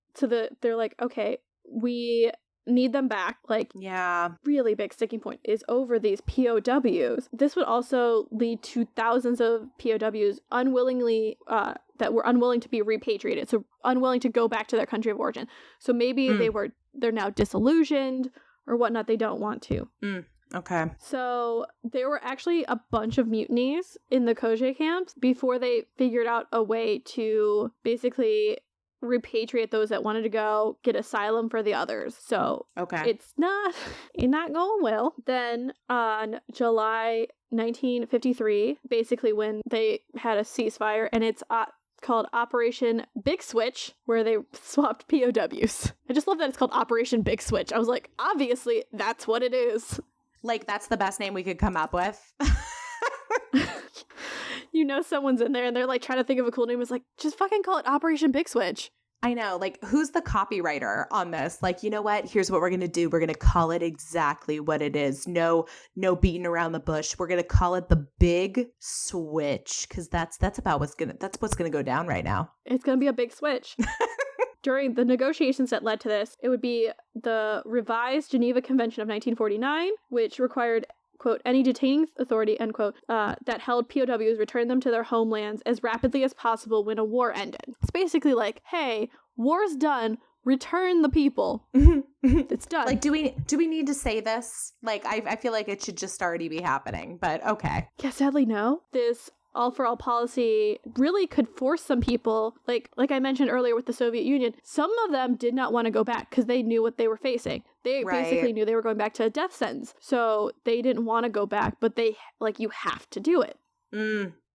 okay, we need them back. Like, yeah, really big sticking point is over these POWs. This would also lead to thousands of POWs that were unwilling to be repatriated, so unwilling to go back to their country of origin. So maybe they're now disillusioned or whatnot. They don't want to. Okay. So there were actually a bunch of mutinies in the Koje camps before they figured out a way to basically repatriate those that wanted to go, get asylum for the others. So it's not going well. Then on July 1953, basically when they had a ceasefire, and it's called Operation Big Switch, where they swapped POWs. I just love that it's called Operation Big Switch. I was like, obviously that's what it is. Like, that's the best name we could come up with. You know, someone's in there and they're like trying to think of a cool name. It's like, just fucking call it Operation Big Switch. I know. Like, who's the copywriter on this? Like, you know what? Here's what we're going to do. We're going to call it exactly what it is. No beating around the bush. We're going to call it the Big Switch, because that's what's going to go down right now. It's going to be a big switch. During the negotiations that led to this, it would be the revised Geneva Convention of 1949, which required, quote, any detaining authority, end quote, that held POWs return them to their homelands as rapidly as possible when a war ended. It's basically like, hey, war's done, return the people. It's done. Like, do we need to say this? Like, I feel like it should just already be happening, but okay. Yeah, sadly, no. This all-for-all policy really could force some people, like I mentioned earlier with the Soviet Union, some of them did not want to go back because they knew what they were facing. They basically knew they were going back to a death sentence. So they didn't want to go back, but they, like, you have to do it.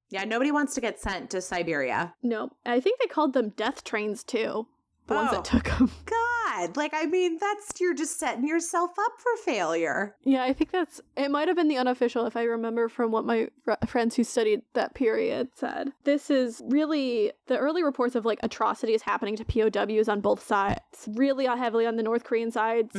Yeah, nobody wants to get sent to Siberia. No. I think they called them death trains, too. The ones that took them. God. bad. Like, I mean, you're just setting yourself up for failure. Yeah, I think it might have been the unofficial, if I remember from what my friends who studied that period said. This is really the early reports of like atrocities happening to POWs on both sides, really heavily on the North Korean sides,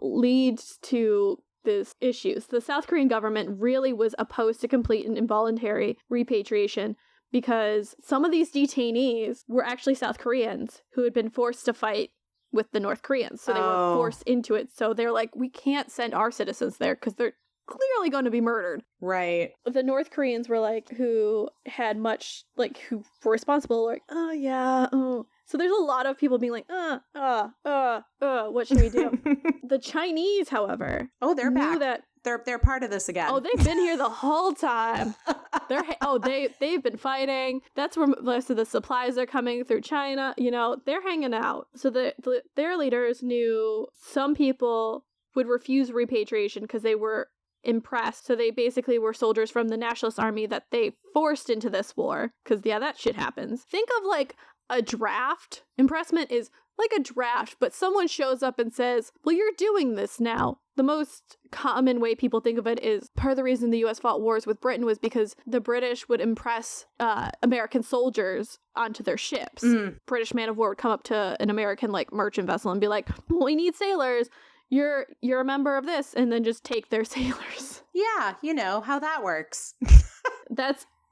leads to these issues. The South Korean government really was opposed to complete and involuntary repatriation because some of these detainees were actually South Koreans who had been forced to fight with the North Koreans. So they were forced into it. So they're like, we can't send our citizens there because they're clearly going to be murdered. Right. The North Koreans were like, who had much, like, who were responsible, like, oh yeah, oh. So there's a lot of people being like, what should we do? The Chinese, however, they're back. That they're part of this again. Oh, they've been here the whole time. They've been fighting. That's where most of the supplies are coming through China. You know, they're hanging out. So their leaders knew some people would refuse repatriation because they were impressed. So they basically were soldiers from the Nationalist Army that they forced into this war. Because, yeah, that shit happens. Think of, like, a draft. Impressment is like a draft, but someone shows up and says, well, you're doing this now. The most common way people think of it is part of the reason the U.S. fought wars with Britain was because the British would impress American soldiers onto their ships. British man of war would come up to an American, like, merchant vessel and be like, well, we need sailors. You're a member of this, and then just take their sailors. Yeah, you know how that works.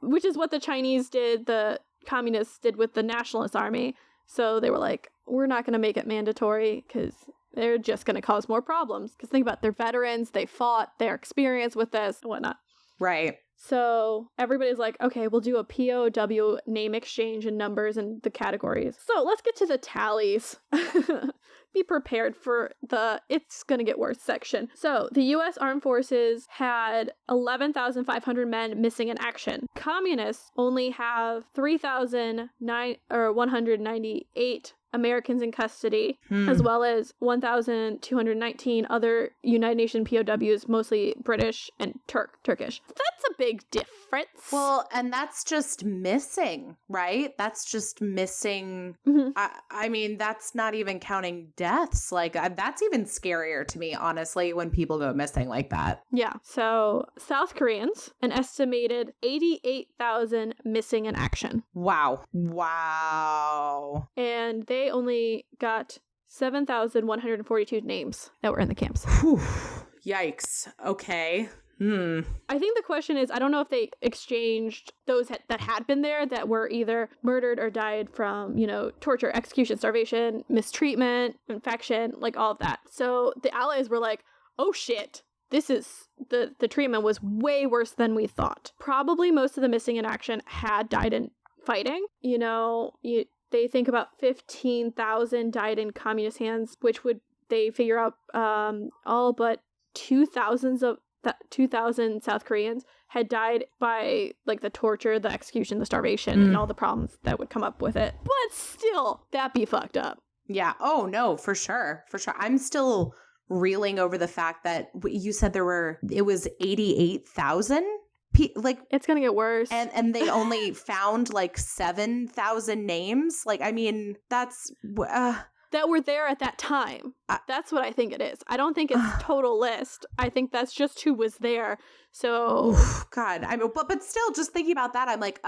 Which is what the Chinese did, the communists did with the Nationalist Army. So they were like, we're not going to make it mandatory because they're just going to cause more problems. Because think about it, they're veterans, they fought, their experience with this and whatnot. Right. So everybody's like, okay, we'll do a POW name exchange and numbers and the categories. So let's get to the tallies. Be prepared for the it's gonna get worse section. So the U.S. Armed Forces had 11,500 men missing in action. Communists only have 3,198 Americans in custody, as well as 1,219 other United Nations POWs, mostly British and Turkish. That's a big difference. Well, and that's just missing, right? That's just missing. I mean, that's not even counting deaths. Like, that's even scarier to me, honestly, when people go missing like that. Yeah. So South Koreans, an estimated 88,000 missing in action. Wow. And they only got 7,142 names that were in the camps. Whew. Yikes. Okay. I think the question is, I don't know if they exchanged those that had been there that were either murdered or died from, torture, execution, starvation, mistreatment, infection, like all of that. So the Allies were like, oh shit, this is, the treatment was way worse than we thought. Probably most of the missing in action had died in fighting. They think about 15,000 died in communist hands, which they figure out all but 2,000 South Koreans had died by, like, the torture, the execution, the starvation, and all the problems that would come up with it. But still, that'd be fucked up. Yeah. Oh, no, for sure. For sure. I'm still reeling over the fact that you said it was 88,000? Like, it's gonna get worse, and they only found like 7,000 names. Like, I mean, that's that were there at that time. That's what I think it is. I don't think it's total list. I think that's just who was there. So, God, I mean, but still, just thinking about that, I'm like,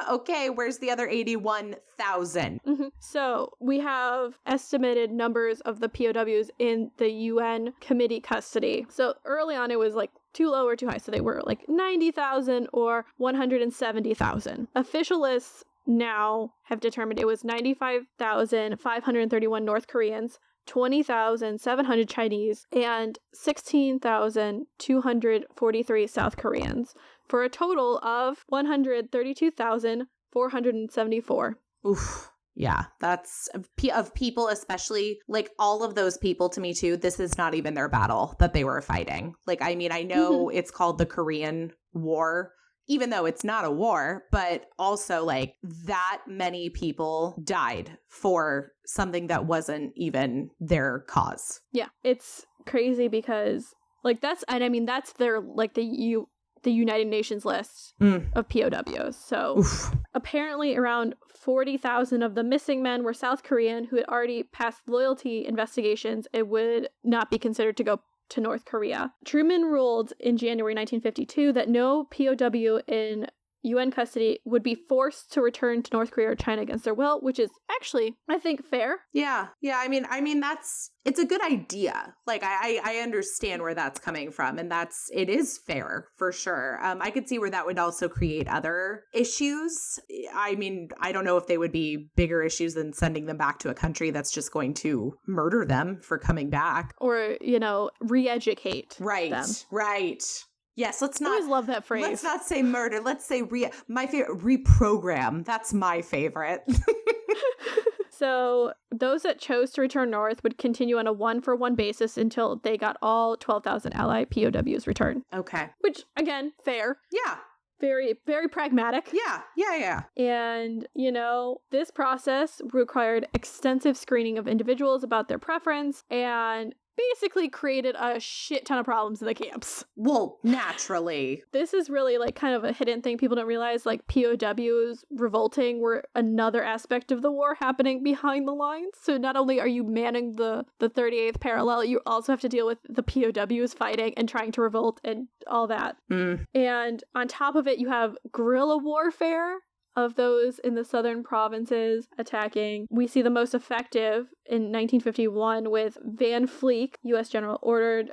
okay, where's the other 81,000? So we have estimated numbers of the POWs in the UN committee custody. So early on, it was like too low or too high. So they were like 90,000 or 170,000. Official lists now have determined it was 95,531 North Koreans, 20,700 Chinese, and 16,243 South Koreans, for a total of 132,474. Oof. Yeah, that's of people, especially, like, all of those people, to me too, this is not even their battle that they were fighting. Like, I mean, I know it's called the Korean War, even though it's not a war, but also, like, that many people died for something that wasn't even their cause. Yeah, it's crazy because, like, that's their, like, the United Nations list of POWs. So apparently around 40,000 of the missing men were South Korean who had already passed loyalty investigations and would not be considered to go to North Korea. Truman ruled in January 1952 that no POW in UN custody would be forced to return to North Korea or China against their will, which is actually, I think, fair. Yeah. I mean, it's a good idea. Like, I understand where that's coming from, and it is fair for sure. I could see where that would also create other issues. I mean, I don't know if they would be bigger issues than sending them back to a country that's just going to murder them for coming back. Or, re-educate them. Right. Yes, let's not. I always love that phrase. Let's not say murder. Let's say my favorite, reprogram. That's my favorite. So those that chose to return north would continue on a 1-for-1 basis until they got all 12,000 Allied POWs returned. Okay. Which, again, fair. Yeah. Very, very pragmatic. Yeah. And, this process required extensive screening of individuals about their preference and basically created a shit ton of problems in the camps. Well, naturally. This is really like kind of a hidden thing people don't realize. Like POWs revolting were another aspect of the war happening behind the lines. So not only are you manning the 38th parallel, you also have to deal with the POWs fighting and trying to revolt and all that. And on top of it, you have guerrilla warfare of those in the southern provinces attacking. We see the most effective in 1951 with Van Fleek, U.S. general, ordered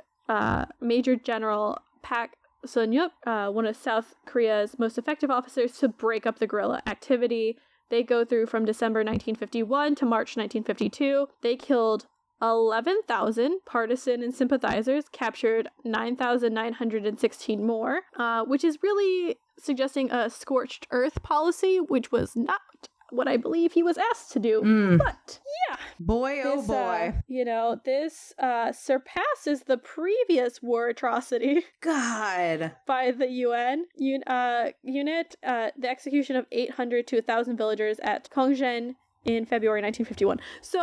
Major General Pak Sun-yuk, one of South Korea's most effective officers, to break up the guerrilla activity. They go through from December 1951 to March 1952. They killed 11,000 partisan and sympathizers, captured 9,916 more, which is really suggesting a scorched earth policy, which was not what I believe he was asked to do. But yeah. Boy, oh boy. This surpasses the previous war atrocity. God. By the UN unit, the execution of 800 to 1,000 villagers at Kongzhen in February 1951. So,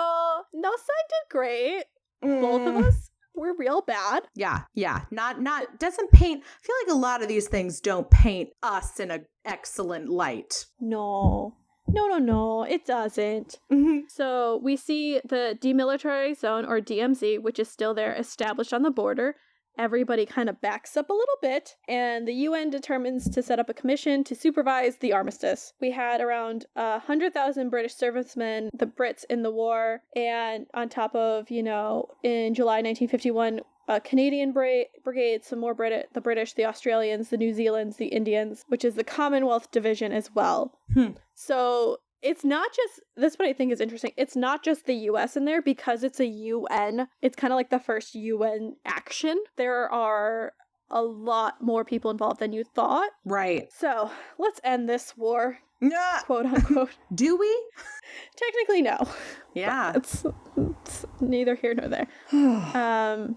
no side did great. Both of us were real bad. Yeah. Doesn't paint. I feel like a lot of these things don't paint us in an excellent light. No, it doesn't. So, we see the Demilitarized Zone, or DMZ, which is still there, established on the border. Everybody kind of backs up a little bit, and the UN determines to set up a commission to supervise the armistice. We had around 100,000 British servicemen, the Brits in the war, and on top of, in July 1951, a Canadian brigade, some more the British, the Australians, the New Zealanders, the Indians, which is the Commonwealth Division as well. So it's not just, that's what I think is interesting. It's not just the US in there because it's a UN. It's kind of like the first UN action. There are a lot more people involved than you thought. Right. So let's end this war. Yeah. Quote unquote. Do we? Technically, no. Yeah. It's neither here nor there.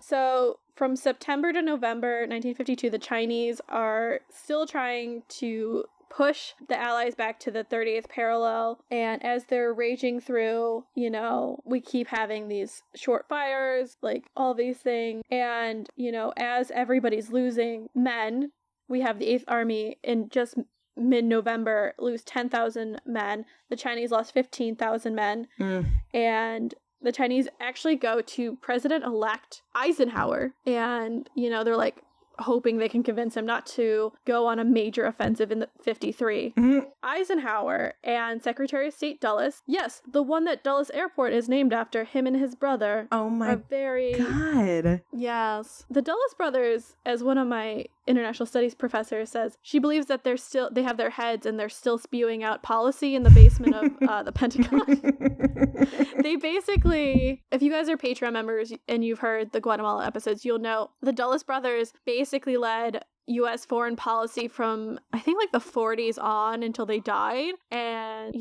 So from September to November 1952, the Chinese are still trying to push the Allies back to the 30th parallel, and as they're raging through, we keep having these short fires, like all these things, and as everybody's losing men, we have the 8th Army in just mid-November lose 10,000 men. The Chinese lost 15,000 men, and the Chinese actually go to President-elect Eisenhower, and they're like hoping they can convince him not to go on a major offensive in the 53. Eisenhower and Secretary of State Dulles, yes, the one that Dulles Airport is named after, him and his brother. Oh my very God. Yes. The Dulles brothers, as one of my international studies professor says, she believes that they have their heads and they're still spewing out policy in the basement of the Pentagon. They basically, if you guys are Patreon members and you've heard the Guatemala episodes, you'll know the Dulles brothers basically led U.S. foreign policy from, I think, like the 40s on until they died. And,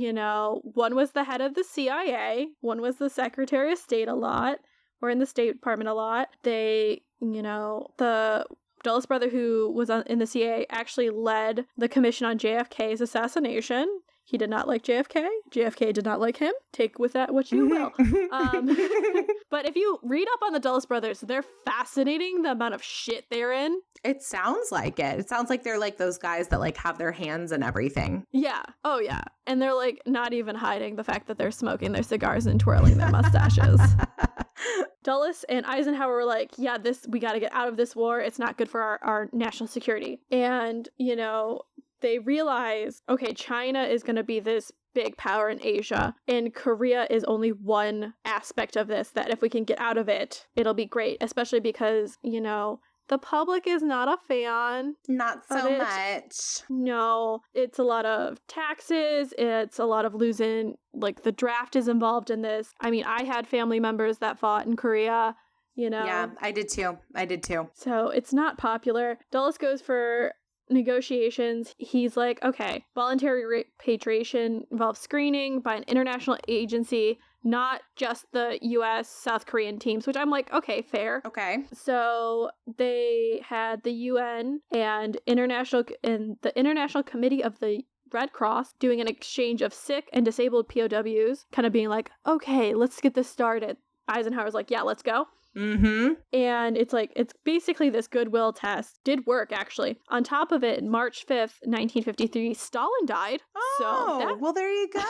one was the head of the CIA, one was the Secretary of State a lot, or in the State Department a lot. They, the Dulles brother who was in the CIA actually led the commission on JFK's assassination. He did not like JFK. JFK did not like him. Take with that what you will. But if you read up on the Dulles brothers, they're fascinating, the amount of shit they're in. It sounds like it. It sounds like they're like those guys that like have their hands in everything. Yeah. Oh, yeah. And they're like not even hiding the fact that they're smoking their cigars and twirling their mustaches. Dulles and Eisenhower were like, yeah, we got to get out of this war. It's not good for our national security. And, you know, they realize, okay, China is going to be this big power in Asia, and Korea is only one aspect of this, that if we can get out of it, it'll be great, especially because, you know, the public is not a fan. Not so much. No, it's a lot of taxes. It's a lot of losing, like the draft is involved in this. I mean, I had family members that fought in Korea, you know. Yeah, I did too. So it's not popular. Dulles goes for negotiations. He's like, okay, voluntary repatriation involves screening by an international agency, not just the US South Korean teams, which I'm like, okay, fair. Okay. So they had the UN and the International Committee of the Red Cross doing an exchange of sick and disabled POWs, kind of being like, okay, let's get this started. Eisenhower's like, yeah, let's go. Mm-hmm. And it's basically this goodwill test. Did work, actually. On top of it, March 5th, 1953, Stalin died. Oh, well, there you go.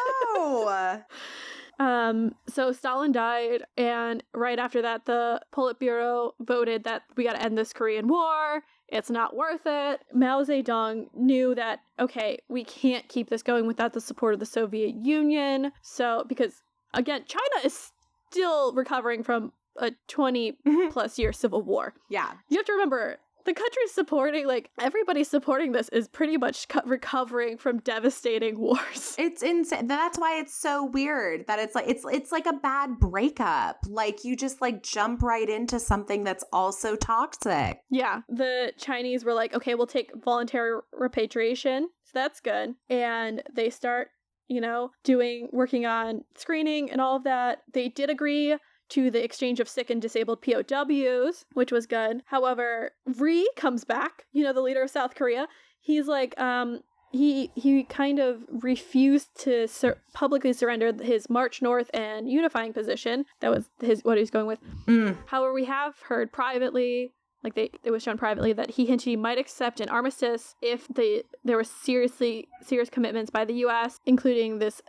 So Stalin died, and right after that, the Politburo voted that we got to end this Korean War. It's not worth it. Mao Zedong knew that, okay, we can't keep this going without the support of the Soviet Union. So, because, again, China is still recovering from a 20 plus year civil war. Yeah. You have to remember, the country's supporting, like, everybody supporting this is pretty much recovering from devastating wars. It's insane. That's why it's so weird that it's like a bad breakup. Like, you just like jump right into something that's also toxic. Yeah. The Chinese were like, okay, we'll take voluntary repatriation. So that's good. And they start, you know, working on screening and all of that. They did agree to the exchange of sick and disabled POWs, which was good. However, Ri comes back, you know, the leader of South Korea. He's like, he kind of refused to publicly surrender his march north and unifying position. That was what he was going with. However, we have heard privately, like it was shown privately, that he hinted he might accept an armistice if there were serious commitments by the U.S., including this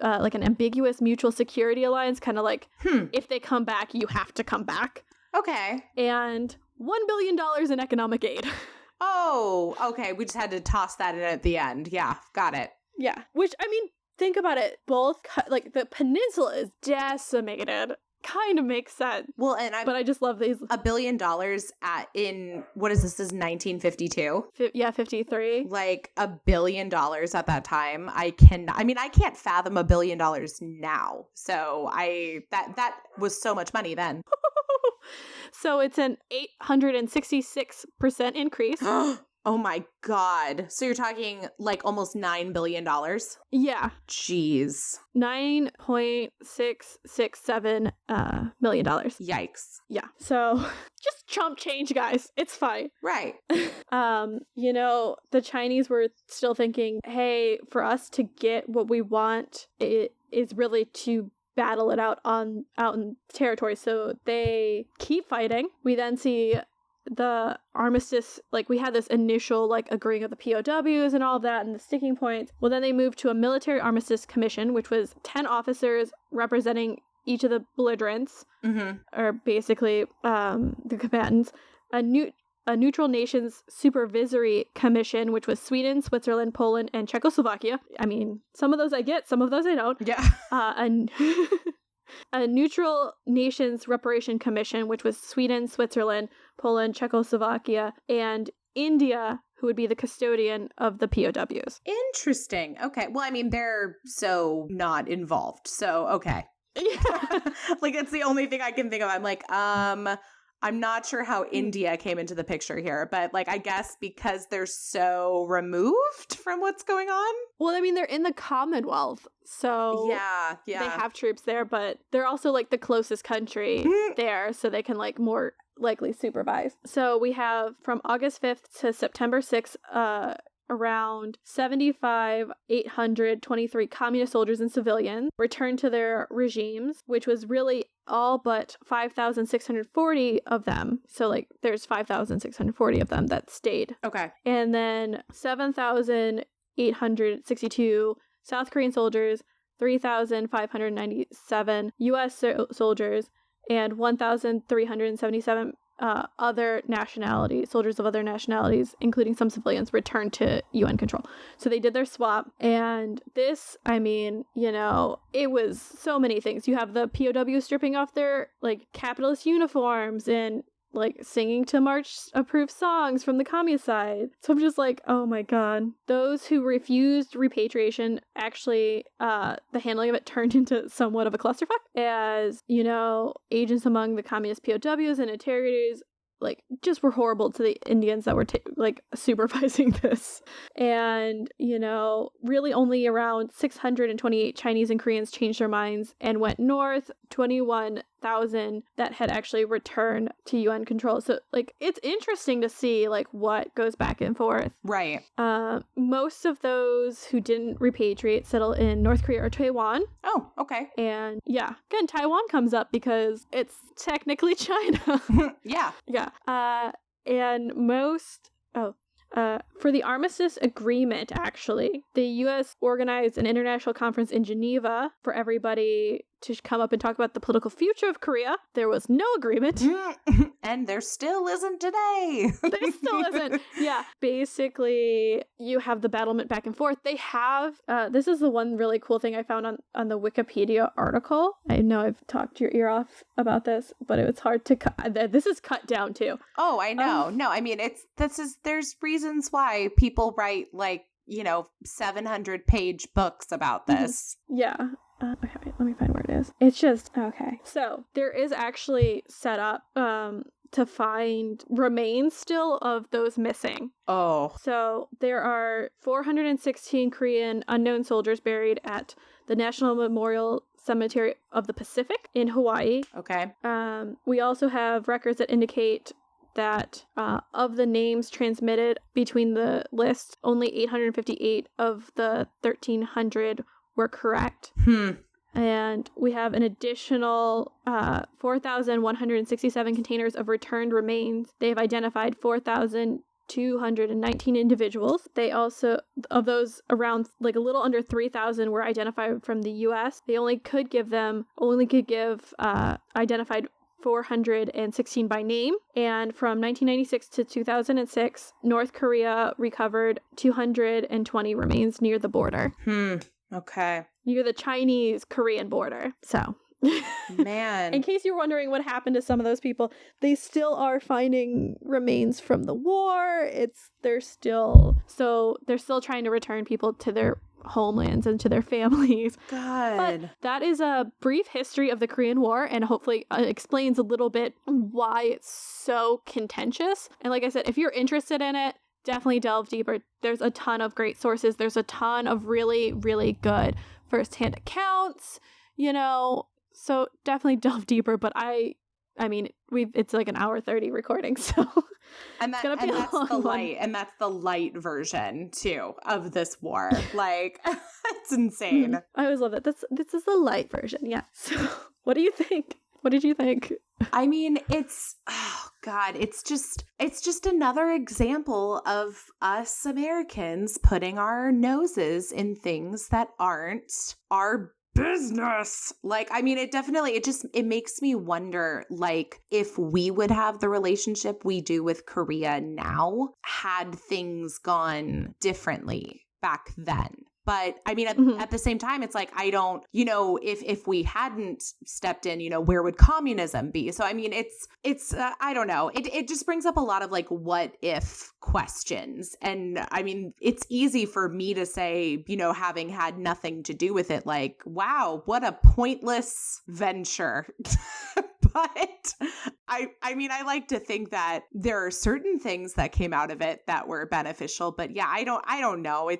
like an ambiguous mutual security alliance, kind of like, if they come back, you have to come back. Okay. And $1 billion in economic aid. Oh, okay. We just had to toss that in at the end. Yeah, got it. Yeah. Which, I mean, think about it. Both, like, the peninsula is decimated. Kind of makes sense. Well, but I just love these. $1 billion what is this? This is 1952? Yeah, 53. Like $1 billion at that time. I can't fathom $1 billion now. So that was so much money then. So it's an 866% increase. Oh my God. So you're talking like almost $9 billion? Yeah. Jeez. $9.667 million. Yikes. Yeah. So just chump change, guys. It's fine. Right. You know, the Chinese were still thinking, hey, for us to get what we want, it is really to battle it out in territory. So they keep fighting. We then see the armistice, like we had this initial like agreeing of the POWs and all of that and the sticking points. Well, then they moved to a military armistice commission, which was 10 officers representing each of the belligerents, or basically the combatants. A neutral nations supervisory commission, which was Sweden, Switzerland, Poland, and Czechoslovakia. I mean, some of those I get, some of those I don't. Yeah. A neutral nations reparation commission, which was Sweden, Switzerland, Poland, Czechoslovakia, and India, who would be the custodian of the POWs. Interesting. Okay. Well, I mean, they're so not involved. So, okay. Yeah. Like, that's the only thing I can think of. I'm like, I'm not sure how India came into the picture here, but like, I guess because they're so removed from what's going on. Well, I mean, they're in the Commonwealth, so yeah. They have troops there, but they're also like the closest country there, so they can like more likely supervise. So we have from August 5th to September 6th, around 823 communist soldiers and civilians returned to their regimes, which was really all but 5,640 of them. So, like, there's 5,640 of them that stayed. Okay. And then 7,862 South Korean soldiers, 3,597 U.S. soldiers, and 1,377 other nationalities, soldiers of other nationalities, including some civilians, returned to UN control. So they did their swap. And this, I mean, you know, it was so many things. You have the POWs stripping off their, like, capitalist uniforms and, like, singing to March-approved songs from the communist side. So I'm just like, oh my god. Those who refused repatriation, actually, the handling of it turned into somewhat of a clusterfuck, as, you know, agents among the communist POWs and interrogators, like, just were horrible to the Indians that were, supervising this. And, you know, really only around 628 Chinese and Koreans changed their minds and went north. 21,000 that had actually returned to UN control. So, like, it's interesting to see, like, what goes back and forth. Right. Most of those who didn't repatriate settled in North Korea or Taiwan. Oh, okay. And, yeah, again, Taiwan comes up because it's technically China. Yeah. Yeah. And most... for the armistice agreement, actually, the U.S. organized an international conference in Geneva for everybody to come up and talk about the political future of Korea. There was no agreement. And there still isn't today. There still isn't. Yeah. Basically, you have the battlement back and forth. They have, this is the one really cool thing I found on the Wikipedia article. I know I've talked your ear off about this, but it was hard to cut. This is cut down too. Oh, I know. No, I mean, there's reasons why people write, like, you know, 700-page books about this. Yeah. Okay, wait, let me find where it is. It's just, okay. So, there is actually set up to find remains still of those missing. Oh. So, there are 416 Korean unknown soldiers buried at the National Memorial Cemetery of the Pacific in Hawaii. Okay. We also have records that indicate that of the names transmitted between the lists, only 858 of the 1,300 were correct. And we have an additional 4,167 containers of returned remains. They've identified 4,219 individuals. They also, of those, around like a little under 3,000 were identified from the U.S. They only could give identified 416 by name. And from 1996 to 2006, North Korea recovered 220 remains near the border. Okay. Near the Chinese-Korean border. So, man. In case you're wondering what happened to some of those people, they still are finding remains from the war. They're still trying to return people to their homelands and to their families. God. But that is a brief history of the Korean War, and hopefully explains a little bit why it's so contentious. And like I said, if you're interested in it, definitely delve deeper. There's a ton of great sources. There's a ton of really, really good firsthand accounts, you know, so definitely delve deeper. But I mean, it's like an hour 30 recording, so that's the light version too of this war. Like, it's insane. I always love it. This is the light version. Yeah. So what do you think? What did you think? I mean, it's just another example of us Americans putting our noses in things that aren't our business. Like, I mean, it makes me wonder, like, if we would have the relationship we do with Korea now, had things gone differently back then. But I mean, at the same time, it's like, I don't, you know, if we hadn't stepped in, you know, where would communism be? So, I mean, it's I don't know. It just brings up a lot of like, what if questions. And I mean, it's easy for me to say, you know, having had nothing to do with it, like, wow, what a pointless venture. But I mean, I like to think that there are certain things that came out of it that were beneficial. But yeah, I don't know.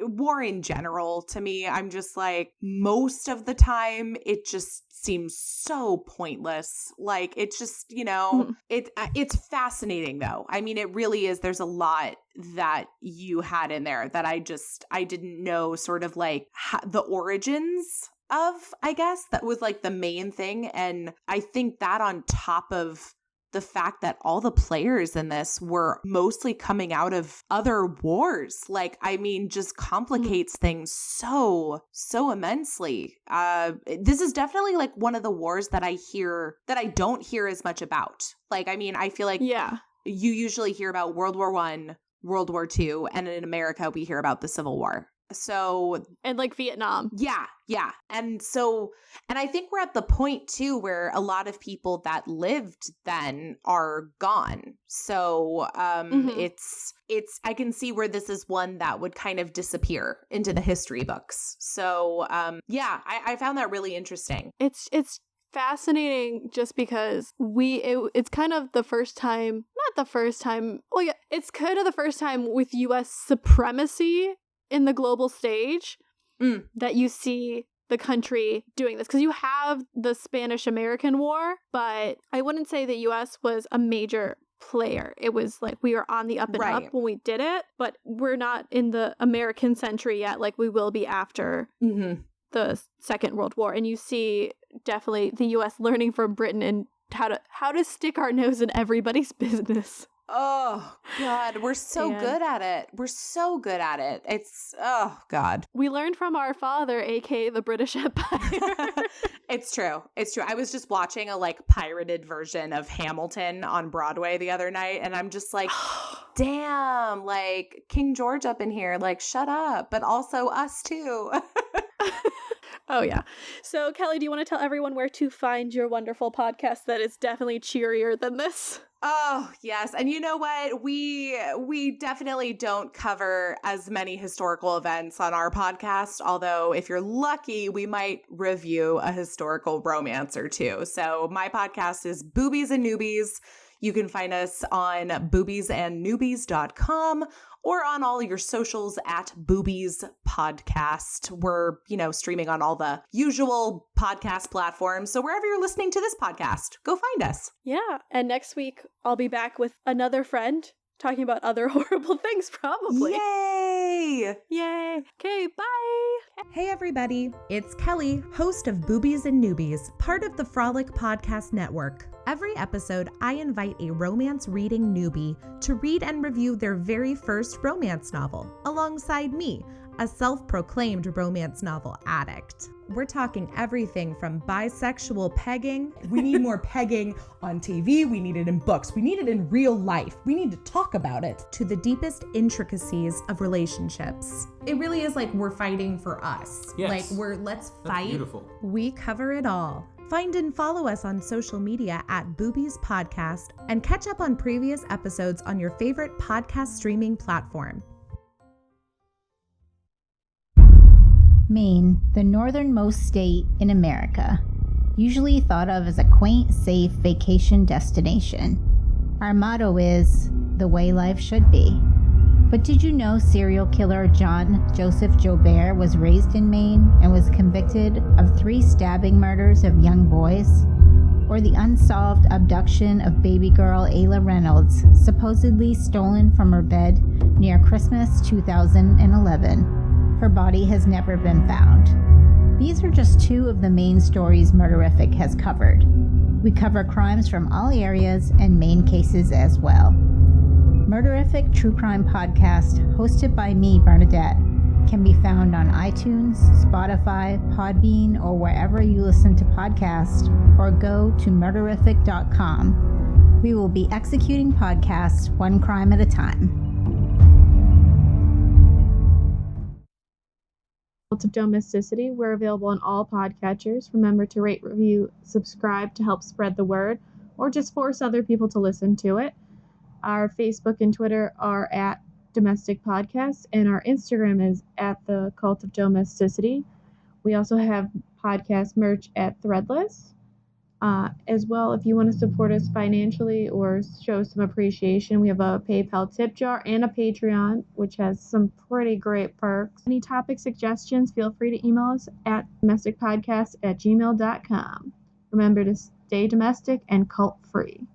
War in general, to me, I'm just like, most of the time it just seems so pointless. Like, it's just, it's fascinating though. I mean, it really is. There's a lot that you had in there that I didn't know sort of like the origins of, I guess. That was like the main thing. And I think that on top of the fact that all the players in this were mostly coming out of other wars, like, I mean, just complicates things so immensely. This is definitely like one of the wars that I don't hear as much about. Like, I mean, I feel like you usually hear about World War I, World War II, and in America we hear about the Civil War. So, and like Vietnam. Yeah. And I think we're at the point too where a lot of people that lived then are gone. So, it's I can see where this is one that would kind of disappear into the history books. So, I found that really interesting. It's fascinating just because it's kind of the first time, not the first time. Well, yeah, it's kind of the first time with US supremacy in the global stage that you see the country doing this, because you have the Spanish-American War, but I wouldn't say the US was a major player. It was like we were on the up and up when we did it, but we're not in the American century yet, like we will be after the Second World War. And you see definitely the US learning from Britain and how to stick our nose in everybody's business. Oh, God. We're so good at it. We're so good at it. It's, oh, God. We learned from our father, aka the British Empire. It's true. It's true. I was just watching a like pirated version of Hamilton on Broadway the other night, and I'm just like, damn, like King George up in here, like, shut up. But also us too. Oh, yeah. So, Kelly, do you want to tell everyone where to find your wonderful podcast that is definitely cheerier than this? Oh, yes. And you know what? We definitely don't cover as many historical events on our podcast, although if you're lucky, we might review a historical romance or two. So my podcast is Boobies and Newbies. You can find us on boobiesandnewbies.com or on all your socials at Boobies Podcast. We're, streaming on all the usual podcast platforms. So wherever you're listening to this podcast, go find us. Yeah. And next week, I'll be back with another friend talking about other horrible things, probably. Yay! Okay, bye! Hey everybody, it's Kelly, host of Boobies and Newbies, part of the Frolic Podcast Network. Every episode, I invite a romance reading newbie to read and review their very first romance novel, alongside me, a self-proclaimed romance novel addict. We're talking everything from bisexual pegging. We need more pegging on TV. We need it in books. We need it in real life. We need to talk about it. To the deepest intricacies of relationships. It really is like we're fighting for us. Yes. Like let's fight. That's beautiful. We cover it all. Find and follow us on social media at Boobies Podcast and catch up on previous episodes on your favorite podcast streaming platform. Maine, the northernmost state in America, usually thought of as a quaint, safe vacation destination. Our motto is, the way life should be. But did you know serial killer John Joseph Joubert was raised in Maine and was convicted of 3 stabbing murders of young boys? Or the unsolved abduction of baby girl Ayla Reynolds, supposedly stolen from her bed near Christmas 2011. Her body has never been found. These are just 2 of the main stories Murderific has covered. We cover crimes from all areas and Maine cases as well. Murderific True Crime Podcast, hosted by me, Bernadette, can be found on iTunes, Spotify, Podbean, or wherever you listen to podcasts, or go to murderific.com. We will be executing podcasts one crime at a time. Cult of Domesticity. We're available on all podcatchers. Remember to rate, review, subscribe to help spread the word, or just force other people to listen to it. Our Facebook and Twitter are at Domestic Podcast, and our Instagram is at the Cult of Domesticity. We also have podcast merch at Threadless. As well, if you want to support us financially or show some appreciation, we have a PayPal tip jar and a Patreon, which has some pretty great perks. Any topic suggestions, feel free to email us at domesticpodcast@gmail.com. Remember to stay domestic and cult-free.